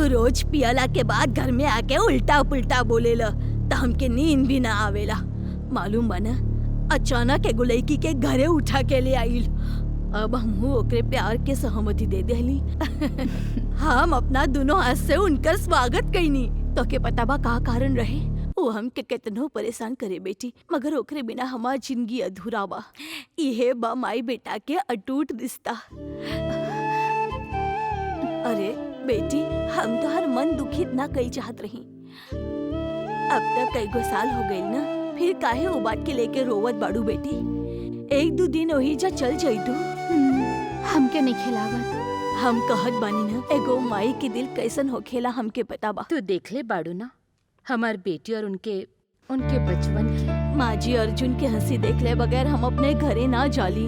रोज पियला के बाद घर में आके उल्टा पुल्टा बोलेला, त हमके नींद भी ना आवेला। मालूम बा ना, अचानक एगो लड़की के घरे उठा के ले आइल। अब हमहू ओकरे प्यार के सहमति दे देली। हम अपना दोनों हाथ से उनकर स्वागत कईनी। तो के पता बा का कारण रहे? वो हमके कितनो परेशान करे बेटी, मगर ओकरे बिना हमार जिंदगी अधूरा बा। इहे बा माई बेटा के अटूट रिश्ता। अरे बेटी, हम तो हर मन दुखित ना कई चाहत रही। अब तक कई गो साल हो गई ना, फिर काहे वो बात के लेके रोवत बाड़ू बेटी? एक दो दिन वही जा चल जाइतू। हमके नहीं खिलावत। हम कहत बानी ना, एगो माई के दिल कैसन होखेला हमके पता बा। तू देख ले बाड़ू ना, हमार बेटी और उनके बचपन की। माँ जी अर्जुन के हंसी देख ले बगैर हम अपने घरे ना जाली।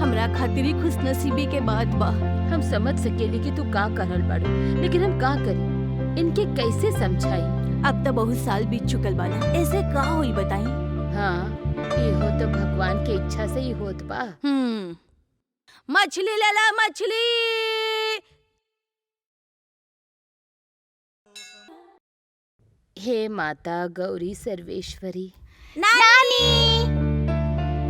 हमरा खातिर ही खुशनसीबी के बात बा। हम समझ सकेली कि तू का करल बाड़ू, लेकिन हम का करी? इनके कैसे समझाई? अब तो बहुत साल बीत चुकल बाना, ऐसे का होई बताई? हाँ, ये तो भगवान के इच्छा से ही होत बा। मछली ले ला, मछली। हे माता गौरी सर्वेश्वरी। नानी,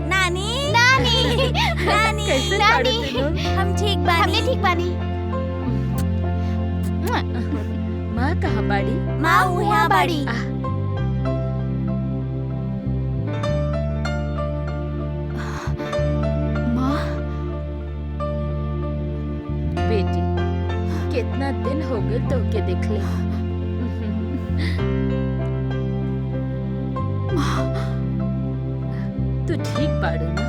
नानी, नानी, नानी, कैसे बाड़ू तू लोग? हम ठीक बानी। हमने ठीक बानी। माँ कहाँ बाड़ी? माँ यहाँ बाड़ी। माँ, गए तो के देख ले। तू ठीक बाड़ू ना?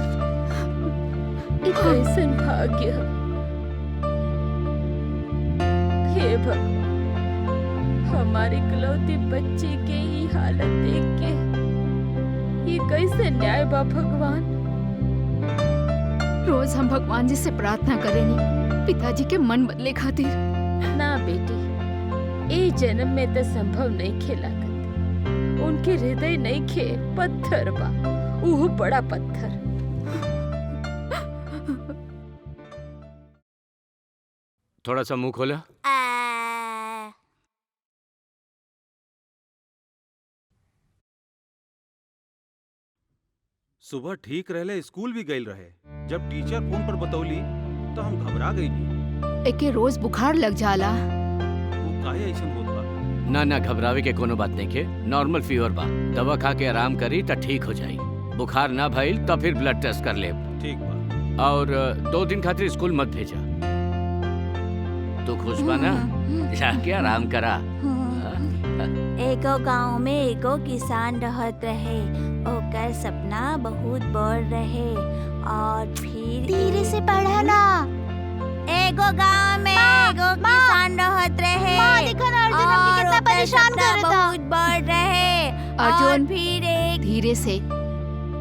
ई कैसन भाग्य। हे भगवान, हमारी इकलौती बच्ची के ही हालत देख के ये कैसे न्याय बा भगवान। रोज हम भगवान जी से प्रार्थना करेनी पिताजी के मन बदले खातिर। ना बेटी, ए जन्म में तो संभव नहीं खेला करते। उनके हृदय नहीं खे, पत्थर बा, उह बड़ा पत्थर। थोड़ा सा मुंह खोला। सुबह ठीक रहले, स्कूल भी गइल रहे। जब टीचर फोन पर बतौली तो हम घबरा गई। एके रोज बुखार लग जाला। वो काहे ऐसन होत बा? ना ना, घबरावे के कोनो बात नहीं के। नॉर्मल फीवर बा, दवा खा के आराम करी तो ठीक हो जाई। बुखार ना भइल तो फिर ब्लड टेस्ट कर ले। ठीक बा। और 2 दिन खातिर स्कूल मत भेजा। तू खुश बा ना? जाके आराम करा। एगो गांव में एगो किसान रहत रहे। ओकर सपना बहुत बड़ रहे और फिर धीरे से पढ़ा ना। एगो गांव में एगो किसान रहत रहे। अर्जुन हमके कितना परेशान करता। बहुत बड़ रहे। अर्जुन, फिर एक धीरे से,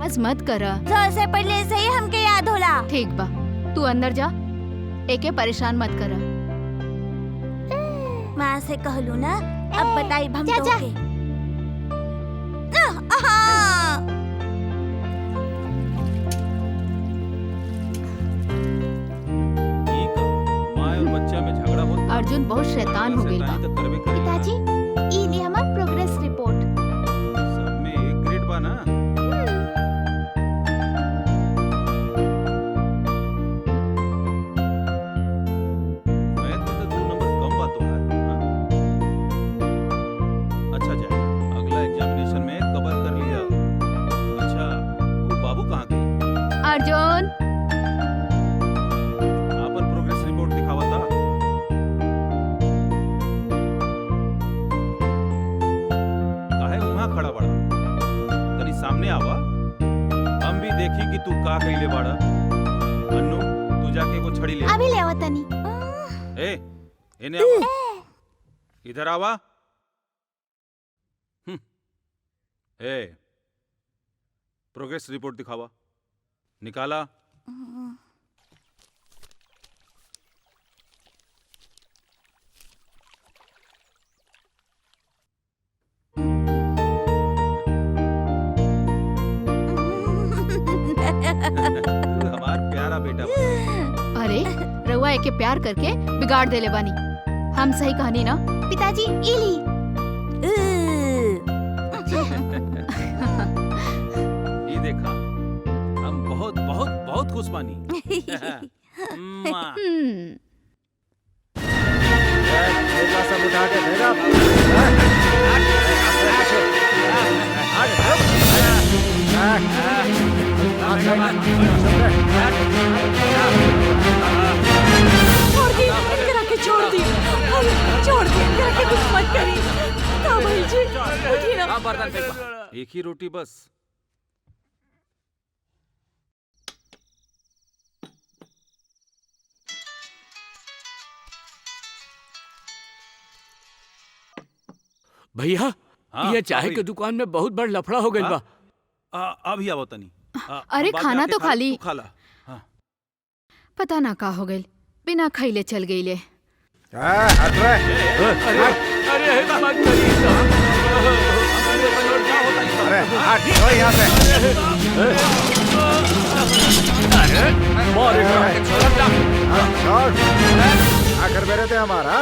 बस मत करा। जोर से पहले से ही हमके याद होला। ठीक बा, तू अंदर जा, एके परेशान मत करा। माँ से कहलू ना, अब बताई हम जा, जा। तोके। माँ और बच्चा में झगड़ा होता। अर्जुन बहुत शैतान हो गई बा। पिताजी, ई ली हमार प्रोग्रेस रिपोर्ट। सब में एक ग्रेड बा ना। मैथ में तो 2 नंबर कम बा तोहार। हाँ? अच्छा जाए, अगला एग्जामिनेशन में कवर कर लिया। अच्छा, वो बाबू कहाँ गए? अर्जुन, आपन प्रोग्रेस रिपोर्ट दिखावा था। काहे वहाँ खड़ा बड़ा? तनी सामने आवा, हम भी देखी कि तू का कइले बाड़ा। अन्नू, तू जाके को छड़ी ले। अभी ले आवत तनी। ए, इन्हें आवा। इधर आवा। ए, प्रोग्रेस रिपोर्ट दिखावा। निकाला। तू हमार प्यारा बेटा बा। अरे रउआ एके प्यार करके बिगाड़ देले बानी। हम सही कहानी ना? पिताजी, ई ली। ये देखा, हम बहुत बहुत बहुत खुश बानी। माँ। बेटा सब उठा के भेजा। छोड़ दी, इनकरा के छोड़ दी। छोड़ दी, इनकरा के कुछ मत करी। का भाई जी, उठी ना। बर्तन फेंक। एक ही रोटी बस। भैया, हाँ, ये चाय के दुकान में बहुत बड़ लफड़ा हो गई बा। अभी आवो तनी। अरे बाद में खाना आके तो खा- खा ली। तू खा ला। हाँ। पता ना का हो गई, बिना खैले चल गईले। हट रहे। अरे मत करिए साहब। अरे हट हो यहाँ से। अरे मारे छोड़। आकर बेरे थे हमारा।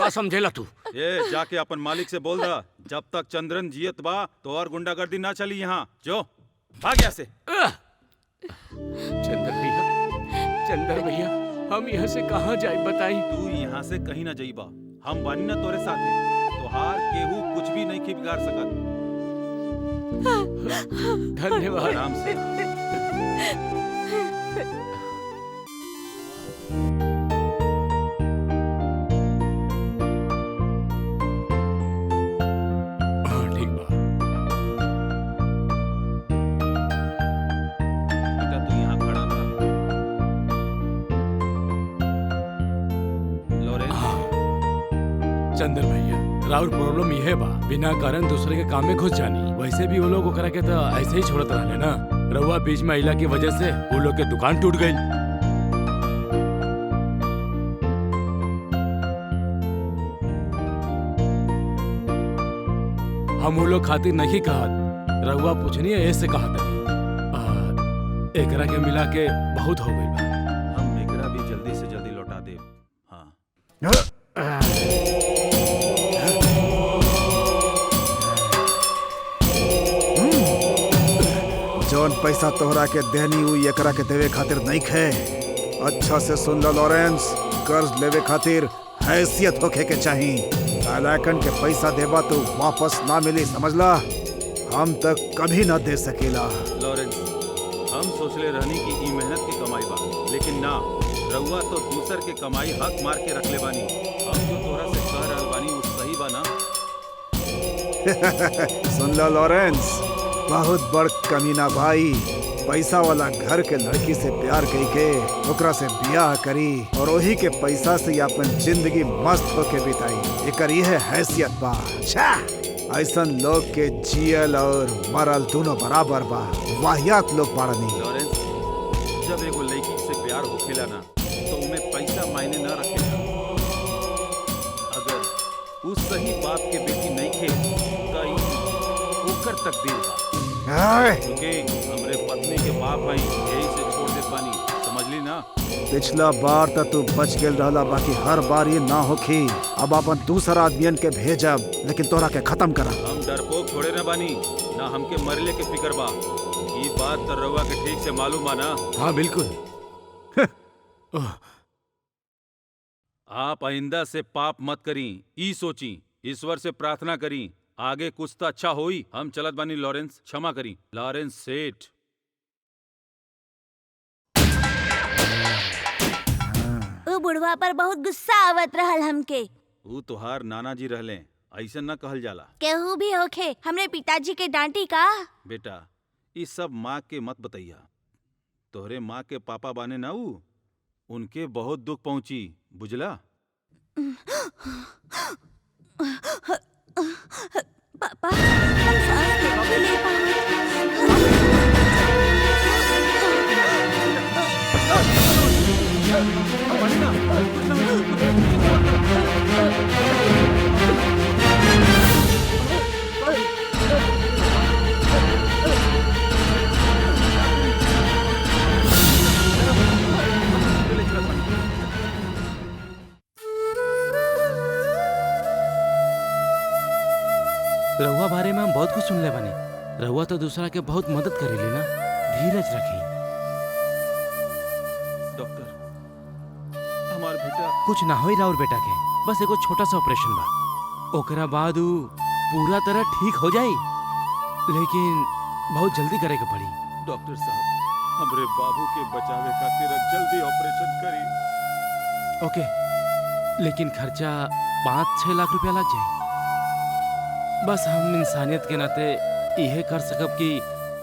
का समझेला तू? ये जाके अपन मालिक से बोल दा, जब तक चंद्रन जियत बा तो और गुंडागर्दी ना चली यहाँ। जो भाग यहाँ से। चंदर भैया, हम यहाँ से कहाँ जाए बताई? तू यहाँ से कहीं ना जाइबा, हम बानी ना तोरे साथे। तोहार केहू कुछ भी नहीं बिगाड़ सकत। धन्यवाद। आराम से। ठीक बा। बेटा तू यहाँ खड़ा था। लॉरेंस, चंदर भैया, राउर प्रॉब्लम यह बा, बिना कारण दूसरे के काम में घुस जानी। वैसे भी वो लोग ओकरा के तो ऐसे ही छोड़त रहले ना। रउआ बीच में आइला की वजह से वो लोग के दुकान टूट गई। हम वो लोग खातिर नहीं कहत, रउआ पूछनी है ऐसे कहा था। एकरा के मिला के बहुत हो गई बा। हम एकरा भी जल्दी से जल्दी लौटा दे। हाँ जौन पैसा तोहरा के देनी हुई एकरा के देवे खातिर नहीं खे। अच्छा से सुन लो लॉरेंस, कर्ज लेवे खातिर हैसियत होखे के चाही। अलाकन के पैसा देबा तो वापस ना मिली, समझला? हम तक कभी ना दे सकेला। लॉरेंस, हम सोचले रहनी कि ई मेहनत की कमाई बा, लेकिन ना, रउआ तो दूसर के कमाई हक मार के रखले बानी। हम जो तोरा से कह रहल बानी वो सही बा ना? सुन लो लॉरेंस, बहुत बड़ कमीना भाई पैसा वाला घर के लड़की से प्यार कई के ओकरा से ब्याह करी और वही के पैसा से अपन जिंदगी मस्त होके बिताई। एकर यह हैसियत बा। ऐसन लोग के जियल और मरल दोनों बराबर बा। वाहियात लोग बाड़नी। लॉरेंस, जब एगो लड़की से प्यार होखेला ना तो उमें पैसा मायने न रखेला। अगर उस सही बाप के बेटी नहीं खे तो ई ओकर तकदीर बा। क्योंकि हमरे पत्नी के बाप हैं, यही से छोड़ देत बानी, समझली ना? पिछला बार तो तू बच गेल रहला, बाकी हर बार ये ना होखी। अब अपन दूसरा आदमियन के भेजब, लेकिन तोरा के खत्म करा। हम डरपोक थोड़े न बानी, ना हमके मरले के फिक्र बा। ये बात तो रउआ के ठीक से मालूम बा ना? हाँ बिल्कुल। आप आइंदा से पाप मत करी, ई सोची, ईश्वर से प्रार्थना करी, आगे कुछ तो अच्छा होई। हम चलत बानी लॉरेंस, क्षमा करी। लॉरेंस सेठ। ओ बुढ़वा पर बहुत गुस्सा आवत रहल हमके। ऊ तोहार नाना जी रहले, ऐसे न कहल जाला। केहू भी होखे, हमरे पिताजी के डांटी का? बेटा, ई सब माँ के मत बतैया। तोहरे माँ के पापा बाने ना ऊ, उनके बहुत दुख पहुंची, बुझला? पापा, हम सांस नहीं ले रहुआ बारे में हम बहुत कुछ सुन ले बने। रहुआ तो दूसरा के बहुत मदद करेली ना। धीरज रखी। डॉक्टर, हमार बेटा कुछ ना होई राउर बेटा के, बस एगो छोटा सा ऑपरेशन बा, ओकरा बाद ऊ पूरा तरह ठीक हो जाई, लेकिन बहुत जल्दी करे के पड़ी। डॉक्टर साहब, हमरे बाबू के बचावे खातिर जल्दी ऑपरेशन करी। ओके, लेकिन खर्चा 5-6 लाख रुपया लग जाए। बस हम इंसानियत के नाते यह कर सकब कि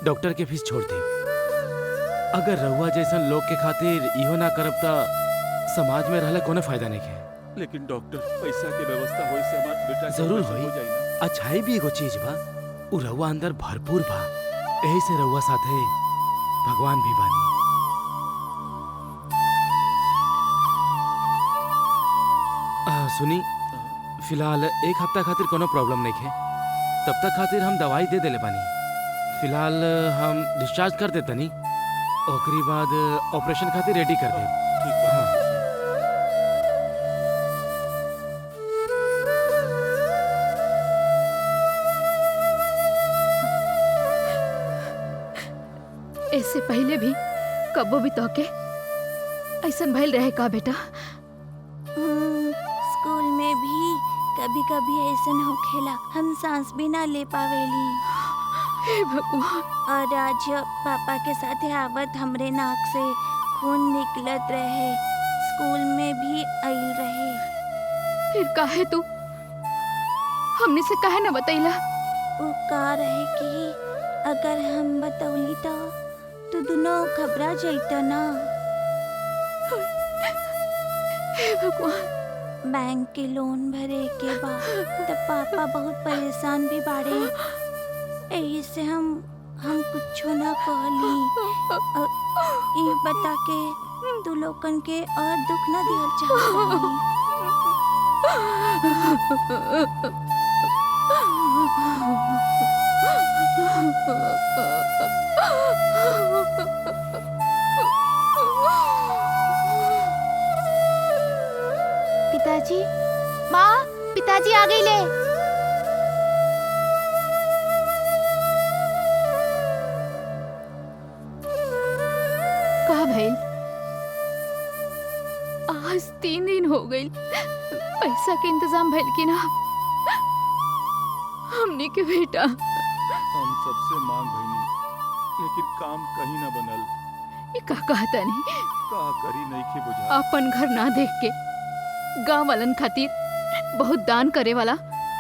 डॉक्टर के फीस छोड़ दे। अगर रहुआ जैसन लोग के खातिर इहो ना करब तो समाज में रहले कोनो फायदा नहीं है। लेकिन डॉक्टर, पैसा के व्यवस्था होई से हमार बेटा के जरूर ऑपरेशन होई। हो जाई ना? अच्छाई भी एगो चीज बा, उ रहुआ अंदर भरपूर बा, यही से रहुआ साथे भगवान भी बानी। सुनी, फिलहाल 1 हफ्ता खातिर कोनो प्रॉब्लम नहीं है, तब तक खातिर हम दवाई दे देले बानी। फिलहाल हम डिस्चार्ज कर देता नहीं, ओकरी बाद ऑपरेशन खातिर रेडी कर दे। ठीक बा। हाँ। इससे पहले भी कबो भी तोके ऐसा भइल रहे का बेटा? स्कूल में भी कभी कभी ऐसा होखेला, हम सांस भी ना ले पावेली। हे भगवान। और आज पापा के साथ आवत हमरे नाक से खून निकलत रहे, स्कूल में भी आइल रहे। फिर काहे तू हमने से काहे ना बतैला? वो कह रहे कि अगर हम बतौली तो दोनों घबरा जाइता ना। हे भगवान। बैंक के लोन भरे के बाद तब पापा बहुत परेशान भी बाड़े, यही से हम कुछ ना कहली। ये बता के तू लोगन के और दुख ना दिहल चाहत। पिताजी, माँ, पिताजी आ गई ले। कहा भइल? आज 3 दिन हो गई, पैसा के इंतजाम भइल की ना? हमने के बेटा हम सबसे मांग भईनी, लेकिन काम कहीं ना बनल। ये का कहता नहीं? का करी नहीं के बुझा। अपन घर ना देख के गांव वालन खातिर बहुत दान करे वाला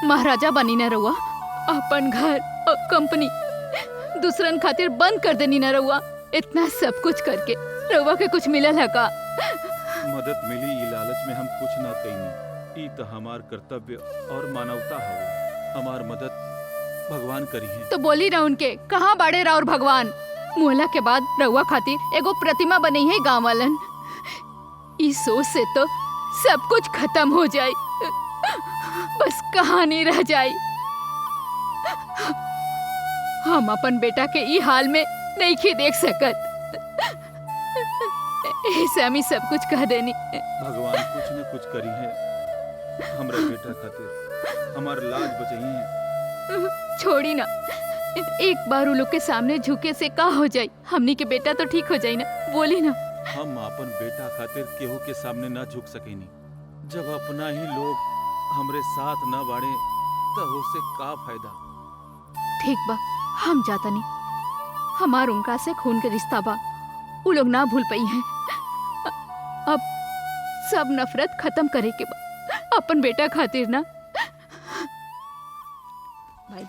महाराजा बनी ना रहुआ। अपन घर और कंपनी दूसरन खातिर बंद कर देनी ना रहुआ। इतना सब कुछ करके रहुआ के कुछ मिलल है का? मदद मिली ई लालच में हम कुछ ना कईनी। ई तो हमार कर्तव्य और मानवता है। हमार मदद भगवान करी है। तो बोली ना उनके कहाँ बाड़े राउर भगवान? मुहला के बाद रहुआ खातिर एगो प्रतिमा बनी है गांव वालन। इस सोच से तो सब कुछ खत्म हो जाए, बस कहानी रह जाए। हम अपन बेटा के ई हाल में नहीं की देख सकत, ऐसे हम सब कुछ कह देनी। भगवान कुछ न कुछ करी है हमरा बेटा खातिर, हमार लाज बचाई है। छोड़ी ना, एक बार उन लोग के सामने झुके से का हो जाए? हमनी के बेटा तो ठीक हो जाए ना, बोली ना। हम अपन बेटा खातिर केहू के सामने ना झुक सकेनी। जब अपना ही लोग हमरे साथ न बाड़े तो उससे का फायदा? ठीक बा, हम जाता नहीं। हमार उनका से खून के रिश्ता बा, वो लोग ना भूल पाई हैं। अब सब नफरत खत्म करे के बा अपन बेटा खातिर ना। भाई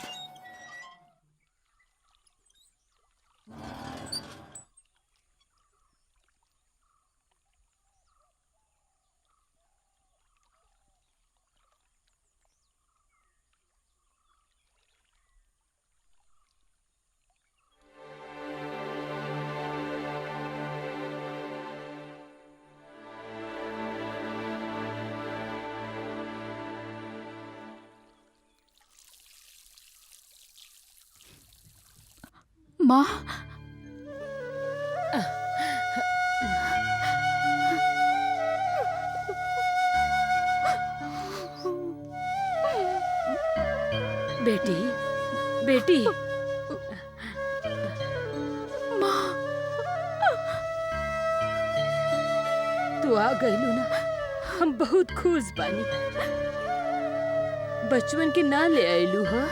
माँ, बेटी, बेटी। माँ, तू आ गईलू ना, हम बहुत खुश बानी। बचपन के ना ले आईलू हा?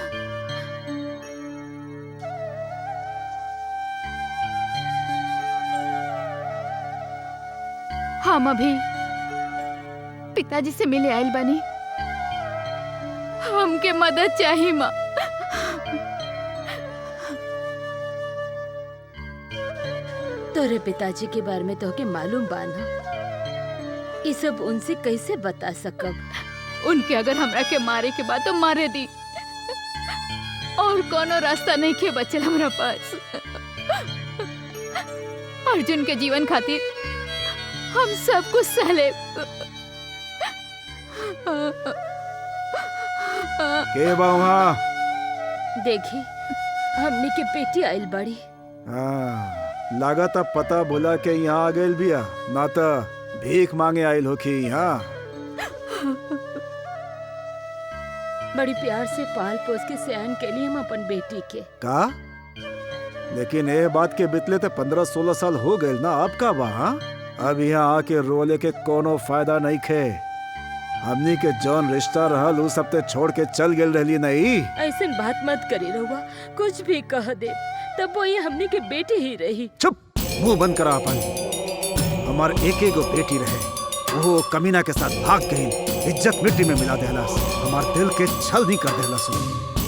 हम अभी पिताजी से मिले आयल बानी। हमके मदद चाहिए माँ। तोरे पिताजी के बारे में तोहके मालूम बा ना? ये सब उनसे कैसे बता सकब? उनके अगर हमरा के मारे के बाद तो मारे दी, और कोनो रास्ता नहीं के बचल हमरा पास। अर्जुन के जीवन खातिर हम सब कुछ सहले। के बा वहाँ? देखी, हमने के बेटी आइल बड़ी। लागत अब पता बोला के यहाँ आ गइल बिया, ना तो भीख मांगे आइल होखी यहाँ। बड़ी प्यार से पाल पोस के सयान के लिए हम अपन बेटी के। का लेकिन ये बात के बितले तो 15-16 साल हो गए ना, अब का बा हाँ? अब यहाँ आके रोले के कोनो फायदा नहीं खे। हमनी के जौन रिश्ता रहल उ सब ते छोड़ के चल गेल रहली नहीं। ऐसे बात मत करी रहुआ, कुछ भी कह दे तब वो ये हमने के बेटी ही रही। चुप, मुंह बंद करा अपन। हमार एक गो बेटी रहे, वो कमीना के साथ भाग गई, इज्जत मिट्टी में मिला देहलस, हमार दिल के छल नहीं कर देहलस।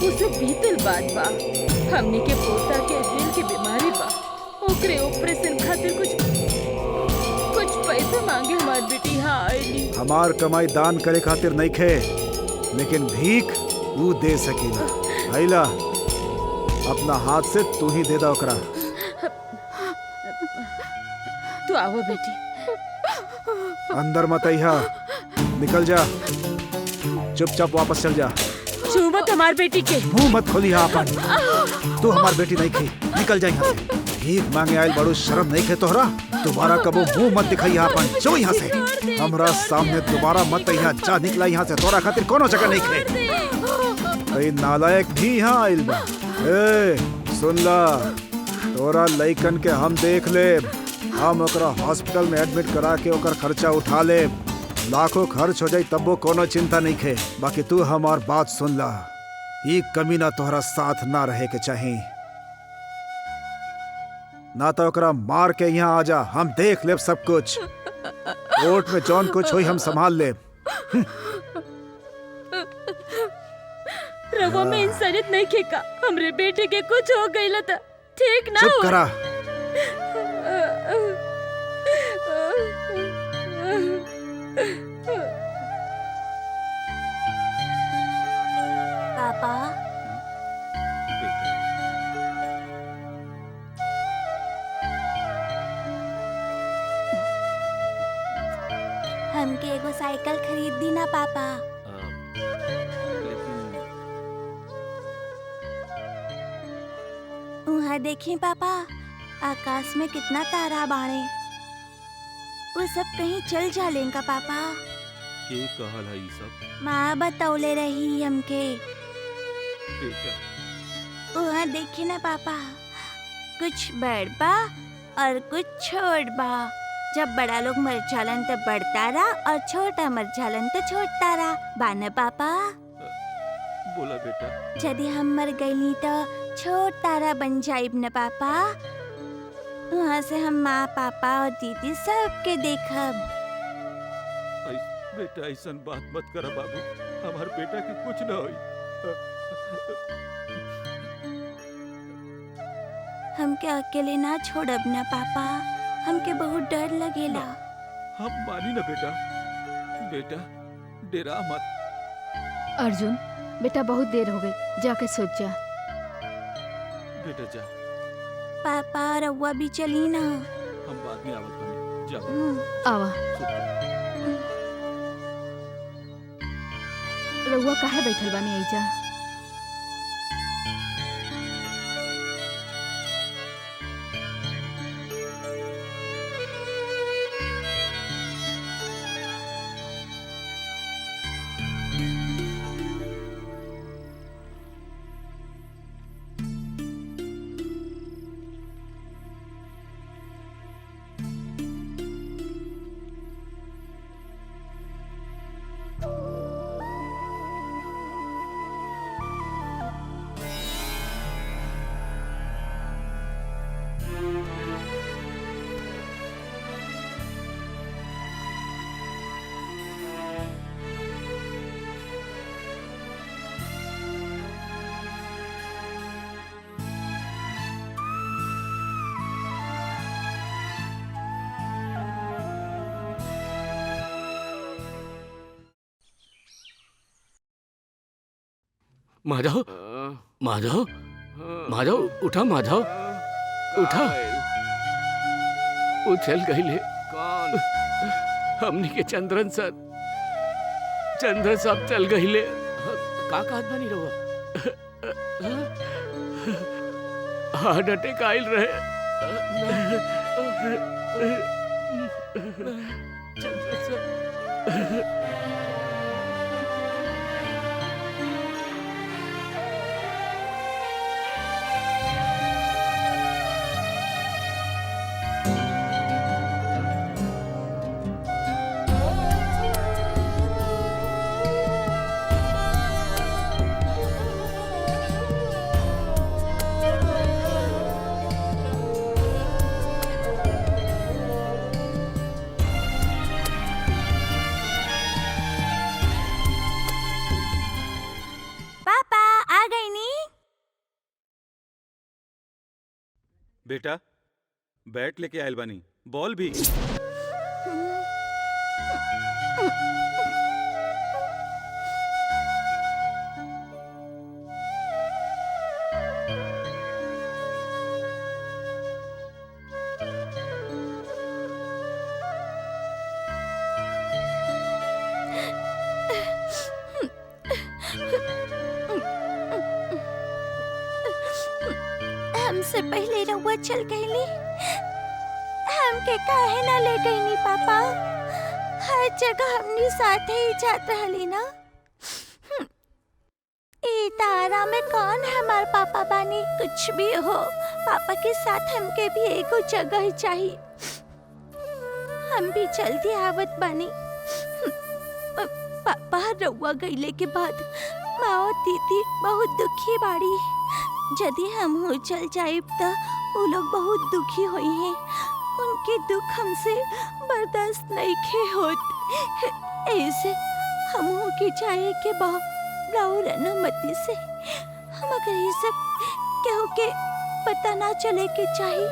उसे बीतल बात बा, हमने के पोता के दिल के बीमारी बा, ओकरे ऑपरेशन खातिर कुछ पैसा मांगे हमार बेटी यहाँ आईली। हमार कमाई दान करे खातिर नहीं खे, लेकिन भीख वो दे सकेला। आइला अपना हाथ से तू ही दे दा ओकरा। तू आओ बेटी। अंदर मत आइहा, निकल जा, चुपचाप वापस चल जा। छू मत हमार बेटी के। मुंह मत खोली हा अपन, तू हमार बेटी नहीं खी, निकल जा यहाँ से। भीख मांगे आयल बड़ू, शर्म नहीं खे तोहरा? दोबारा कबो मुंह मत दिखाई यहाँ अपन, जो यहाँ से हमरा सामने दोबारा मत यहाँ, जा निकला यहाँ से, तोरा खातिर कोनो जगह नहीं खे। कई नालायक भी यहाँ आयल बा। ए सुन ला, तोरा लइकन के हम देख ले, हम ओकरा हॉस्पिटल में एडमिट करा के ओकर खर्चा उठा ले, लाखों खर्च हो जाई तब कोनो चिंता नहीं खे। बाकी तू हमार बात सुन ला, ये कमीना तोहरा साथ ना रहे के चाहिए, ना तो ओकरा मार के यहाँ आ जा, हम देख लेब सब कुछ। कोर्ट में जौन कुछ होई हम संभाल लेब। रवा में इंसानियत नहीं खेका, हमरे बेटे के कुछ हो गइला था, ठीक ना? चुप करा। पापा, हमके एगो साइकिल खरीद दी ना पापा। वहाँ देखिए पापा, आकाश में कितना तारा बाड़े, वो सब कहीं चल जालेंगा पापा। के कहल है ई सब? माँ बतौले रही हमके। बेटा वहाँ देखिए ना पापा, कुछ बड़ बा और कुछ छोट बा। जब बड़ा लोग मर जालन तो बड़ तारा और छोटा मर जालन तो छोट तारा बाना पापा। बोला बेटा। यदि हम मर गईली तो छोट तारा बन जाइब न पापा। वहाँ से हम माँ पापा और दीदी सबके देखब। बेटा ऐसन बात मत करा बाबू, हमार बेटा के कुछ न होई। हमके अकेले ना छोड़ब न पापा, हमके बहुत डर लगेला। हम मानी ना बेटा, बेटा डरा मत। अर्जुन बेटा, बहुत देर हो गई, जाके सोच जा। बेटा जा। पापा रउआ भी चली ना। हम बाद में आवत बानी, जा। आवा। रउआ काहे बैठल बानी आइजा? माधव, माधव, माधव उठा, माधव उठा। उछल गईले। कौन? हमनी के चंद्रन सर, चंद्रन साहब चल गईले। का कहत बानी रहुआ? हार्ट अटैक आइल रहे। चंद्रन सर बेटा बैट लेके आयल बानी, बॉल भी। हमसे पहले रउआ चल गईली, हमके काहे ना ले गईनी पापा? हर जगह हमनी साथे ही जात रहली ना। ई तारा में कौन हमार पापा बानी? कुछ भी हो, पापा के साथ हमके भी एगो जगह ही चाहिए। हम भी जल्दी आवत बानी। पापा रउआ गईले के बाद माँ और दीदी बहुत दुखी बाड़ी। यदि हम हो चल जाइब त वो लोग बहुत दुखी हुई हैं। उनके दुख हमसे बर्दाश्त नहीं खे होत। ऐसे हम हो के जाए के राउर अनुमति से हम अगर ये सब केहू के पता ना चले के चाहिए।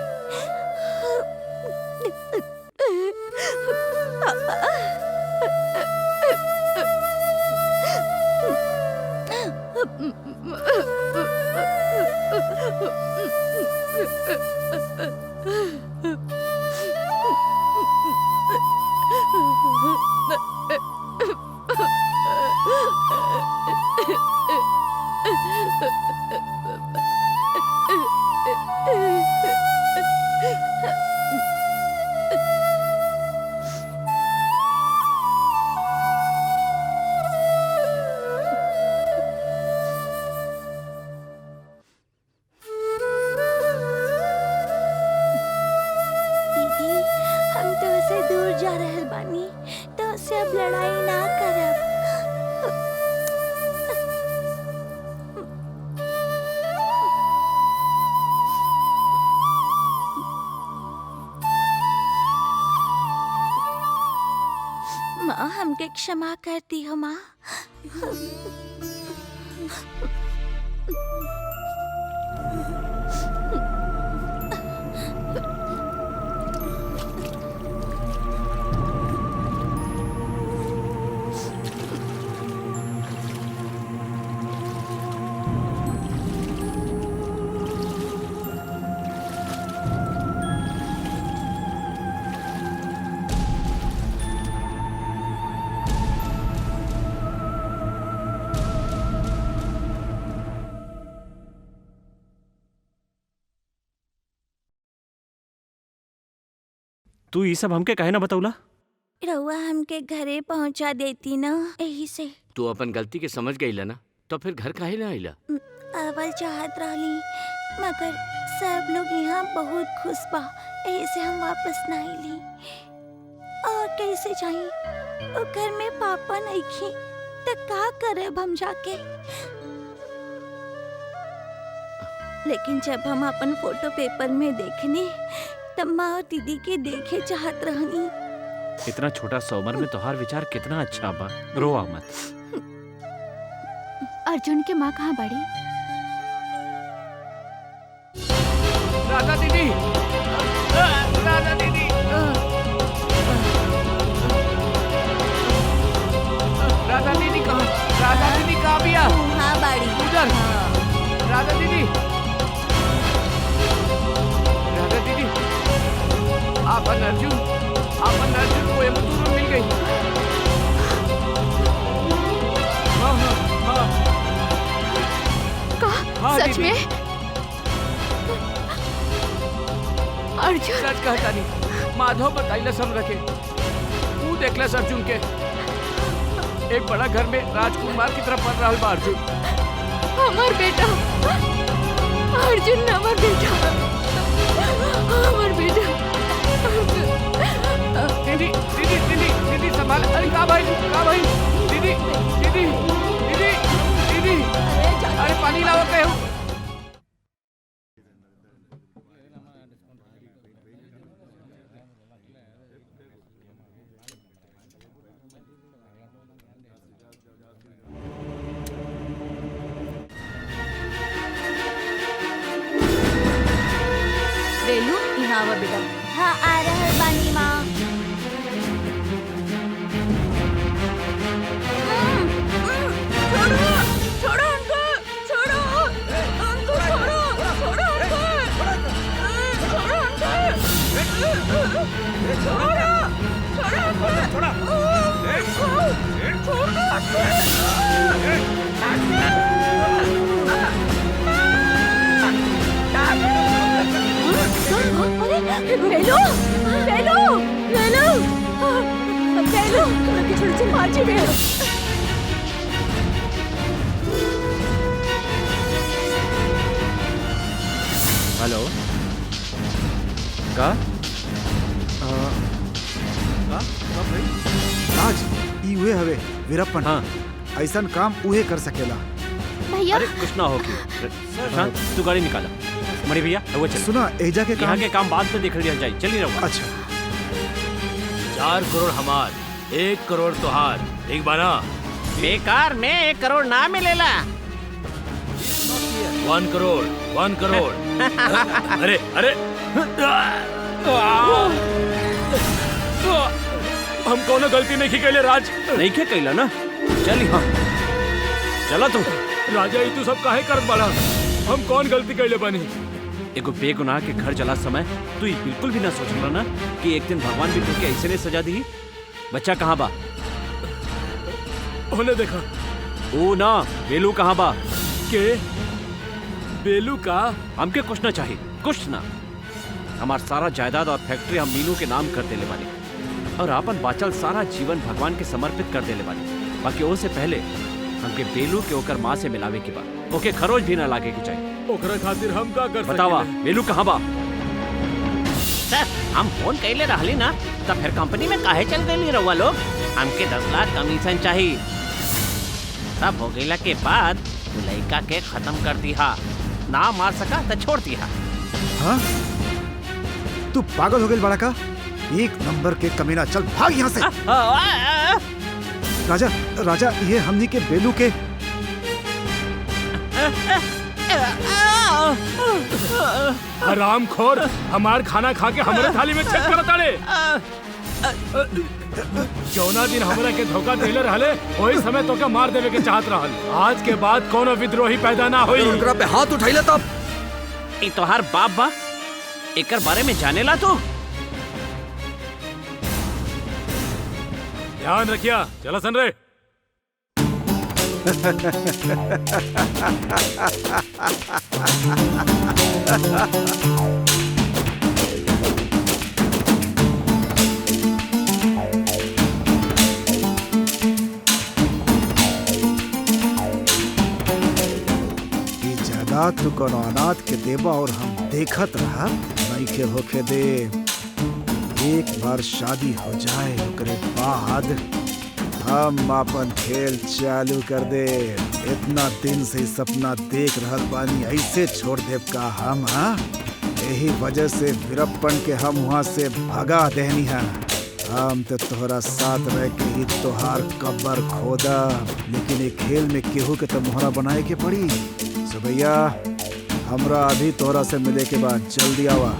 माँ हमके क्षमा करती हो माँ। तू ये सब हमके काहे ना बतौला? रउआ हमके घरे पहुंचा देती ना, यही से। तू अपन गलती के समझ गईला ना, तो फिर घर काहे ना आइला? अवल चाहत रहली, मगर सब लोग यहाँ बहुत खुश बा, यही से हम वापस ना आइली। और कैसे जाई? ओ घर में पापा नहीं खी, तो का करब हम जाके? लेकिन जब हम अपन फोटो पेपर में देखनी, तब माँ और दीदी के देखे चाहत रहनी। इतना छोटा सा उम्र में तोहार विचार कितना अच्छा बा। रोआ मत। अर्जुन के माँ कहाँ बड़ी? राधा दीदी, राधा दीदी, राधा दीदी कहाँ? राधा दीदी कहाँ बिया? हाँ बाड़ी। उधर। राधा दीदी, राधा दीदी, आपन अर्जुन कोयम्बटूर में मिल गई। हाँ हाँ हाँ। का? सच में? अर्जुन? सच कहता नहीं, माधव बताइलस हम रखे। तू देखलस अर्जुन के एक बड़ा घर में राजकुमार की तरफ पढ़ रहा बा अर्जुन। हमार बेटा अर्जुन, हमार बेटा, हमार बेटा। दीदी दीदी दीदी दीदी संभाल। अरे का भाई दीदी दीदी दीदी दीदी, अरे पानी लाओ कहे हो। बेलू यहाँ आवा बेटा। हाँ आ रहल बानी माँ। छोड़ो छोड़ो हमको, छोड़ो हमको, छोड़ो छोड़ो हमको, छोड़ो हमको, छोड़ो अरे बेलू बेलू बेलू बेलू छोड़ से मार जी बेलू। हेलो का राज ई उहे हवे वीरप्पन। हाँ ऐसन काम उहे कर सकेला। भैया अरे कुछ ना हो कि प्रशांत तू गाड़ी निकाला। मणि भैया वो चल। सुना एजा के यहाँ काम के काम बाद में देख लिया जाए। चलिए रहो। अच्छा 4 करोड़ हमार, 1 करोड़ तुहार, ठीक बा ना? बेकार में 1 करोड़ ना मिलेला। 1 करोड़ 1 करोड़। अरे अरे हम कोनो गलती नहीं कैले राज। नहीं के कैला ना। चल यहाँ चला तू। राजा ई तू सब काहे करत बाड़ा? हम कौन गलती कैले बानी? एगो बेगुनाह के घर जला समय तू ये बिल्कुल भी ना सोचला ना कि एक दिन भगवान भी तुझे ऐसे ने सजा दी। बच्चा कहाँ बा? ओने देखा। ओ ना बेलू कहाँ बा? के बेलू का? हमके कुछ ना चाहिए, कुछ ना। हमार सारा जायदाद और फैक्ट्री हम मीनू के नाम कर देले बानी और आपन बाचल सारा जीवन भगवान के समर्पित कर देले बानी। बाकी ओ से पहले हमके बेलू के ओकर माँ से मिलावे के बा। ओके खरोच भी ना लागे के चाहिए। ओकरा खातिर हम का कर बतावा बेलू कहाँ बा? सर हम फोन कैले रहली ना तब फिर कंपनी में काहे चल गई रहुआ लोग? हमके 10 लाख कमीशन चाहिए। सब हो गईला के बाद लड़का के खत्म कर दिया। ना मार सका तो छोड़ दिया। हाँ तू पागल हो गई बड़ा का? एक नंबर के कमीना, चल भाग यहाँ से। राजा राजा ये हमनी के बेलू के। हरामखोर हमार खाना खा के हमारे थाली में चेक करता रे। जौना दिन हमरा के धोखा देले रहले वही समय तो के मार देवे के चाहत रहल। आज के बाद कोनो विद्रोही पैदा ना होई। ओकरा पे हाथ उठाइला तब। ई तोहार बाप बा, एकर बारे में जानेला तू? ध्यान रखिया। चला सन रे। जायदाद तू कोनो अनाथ के देबा और हम देखत रहा नहीं के होके दे। एक बार शादी हो जाए ओकरे बाद हम अपन खेल चालू कर दे। इतना दिन से सपना देख रहल बानी, ऐसे छोड़ देब का हम? हाँ यही वजह से वीरप्पन के हम वहाँ से भगा देनी है। हम तो तोहरा साथ रह के ही तोहार कब्र खोदा, लेकिन ये खेल में केहू के तो मोहरा बनाए के पड़ी। सो भैया हमरा अभी तोहरा से मिले के बाद जल्दी आवा।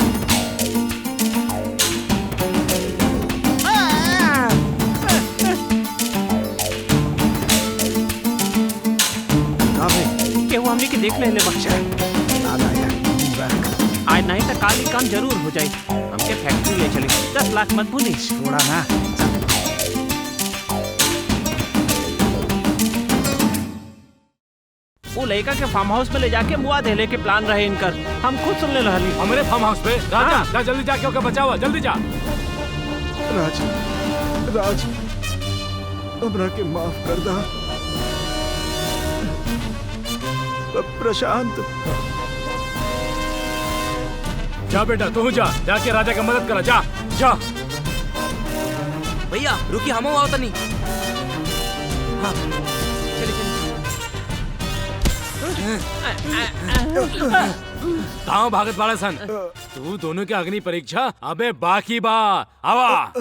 केहू हमनी के देख लेले बच्चा। आज नहीं तो काल ही काम जरूर हो जाए। हमके फैक्ट्री ले चली। 10 लाख मत भूली। छोड़ा ना। वो लड़का के फार्म हाउस में ले जाके मुआ देले के प्लान रहे इनकर। हम खुद सुनने रहली। हमारे फार्म हाउस पे राजा जा जल्दी जाके ओके बचावा। जल्दी जा। राज राज हमरा के माफ कर दा। प्रशांत जा बेटा तू जा, जाके राजा का मदद करा। जा जा। भैया रुकी, हम आवता नहीं। हाँ कहाँ भागत बाड़ा सन? तू दोनों के अग्नि परीक्षा अबे बाकी बा। आवा।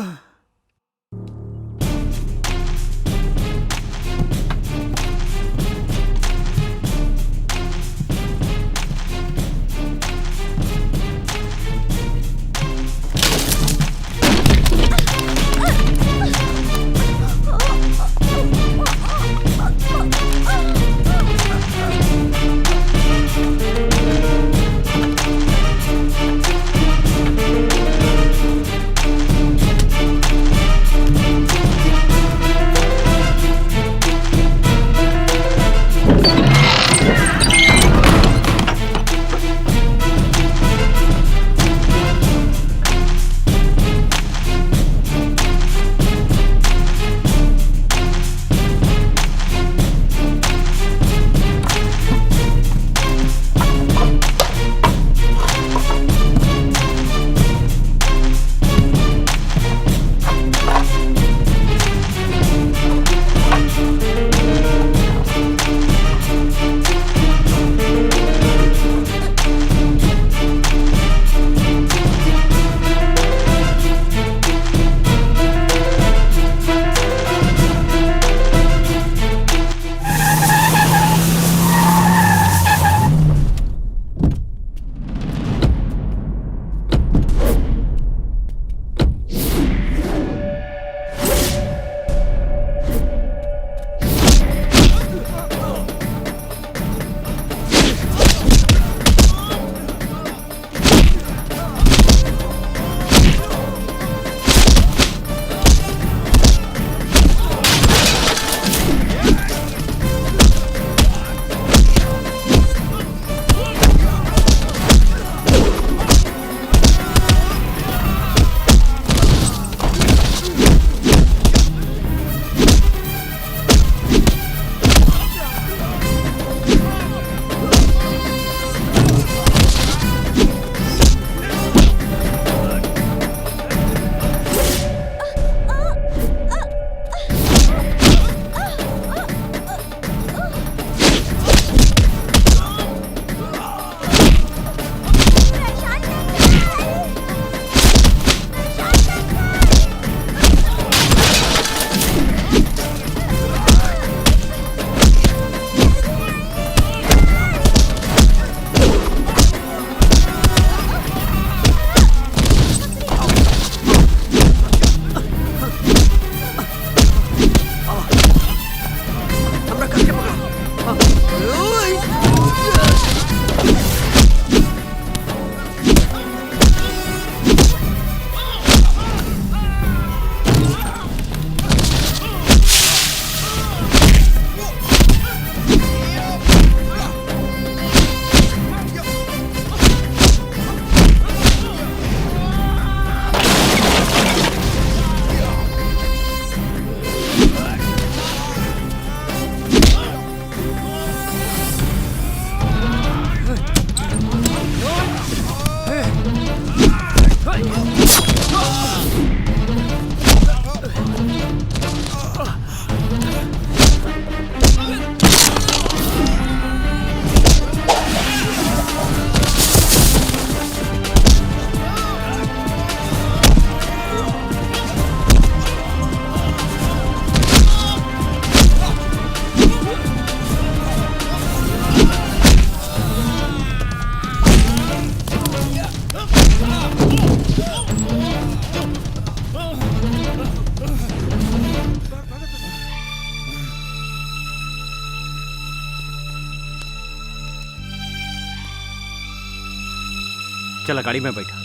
चला गाड़ी में बैठा।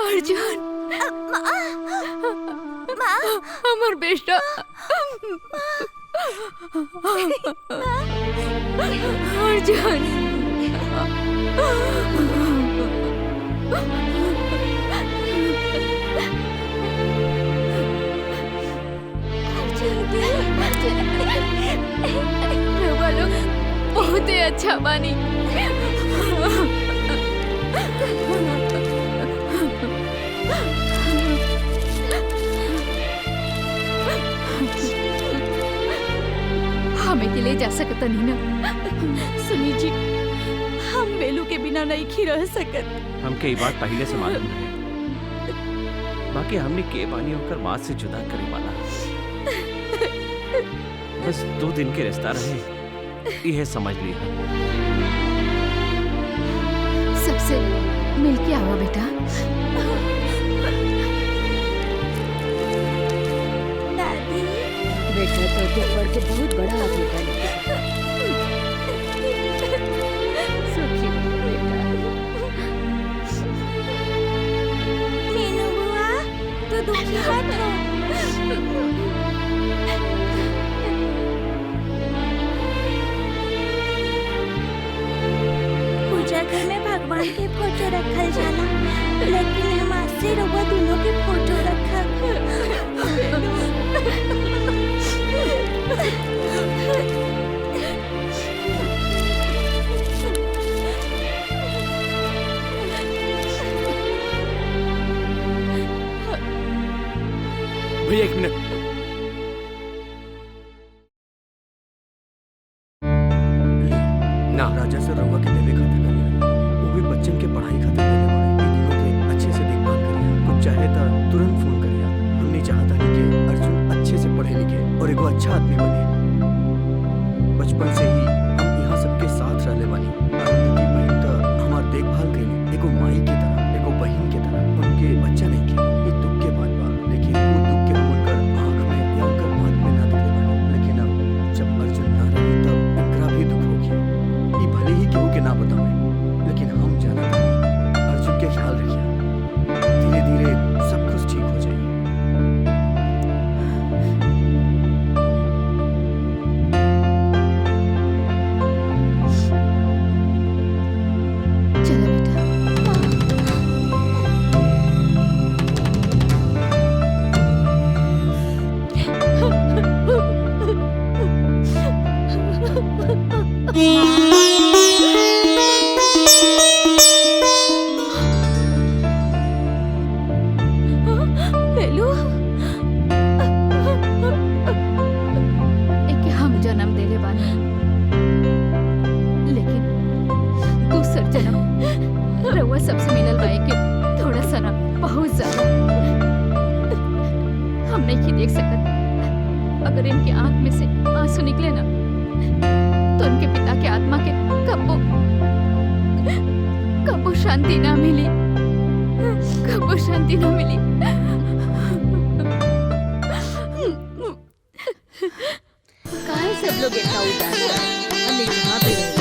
अर्जुन हमार बेटा अर्जुन लोग बहुत ही अच्छा बानी। हमें के लिए जा सकता नहीं ना सुनी जी, हम बेलू के बिना नहीं खी रह सकत। हमके ये बात पहले से मालूम है, बाकी हमने के बानी होकर माँ से जुदा करे वाला। बस 2 दिन के रिश्ता रहे, यह समझ लिया। सबसे मिलके आओ बेटा। दादी बेटा तो पढ़ के बहुत बड़ा आदमी बन सुखी बेटा। मीनू बुआ तो दुखी मत हो। पूजा घर में भगवान के फोटो रखल जाला, लेकिन हम आज से रउआ दोनों के फोटो रखब। भैया 1 मिनट। ना राजा से रवा के देवे खातिर कर वो भी बच्चन के पढ़ाई खातिर देने वाले। ये दोनों के अच्छे से देखभाल करिया, कुछ चाहे तो तुरंत फोन करिया। हमने चाहता नहीं कि अर्जुन अच्छे से पढ़े लिखे और एगो अच्छा आदमी बने। बचपन से ही हम यहाँ सबके साथ रहले बानी। अरुंधति बहन तो हमार देखभाल कैली, एगो माई की तरह, एगो बहन की तरह। उनके बच्चा नहीं के, ये दुख के बात बा, लेकिन वो दुख के हम उनकर आँख में या उनकर बात में ना दिखले बानी। लेकिन अब जब अर्जुन ना रही तब इनकरा भी दुख होगी। ये भले ही केहू के ना बतावे, लेकिन हम जाना तानी अर्जुन के ख्याल रखिए। धीरे धीरे सब कुछ ठीक हो जाएगी। चलो बेटा। बेलू एके हम जन्म देले बानी, लेकिन दूसर जन्म रउआ सबसे मिलल बा के थोड़ा सा ना बहुत ज्यादा। हम नहीं देख सकत। अगर इनके आंख में से आंसू निकले ना तो इनके पिता के आत्मा के कबो शांति ना मिली, कबो शांति ना मिली। काहे सब लोग इतना उदास हैं? हमें यहाँ पे रहना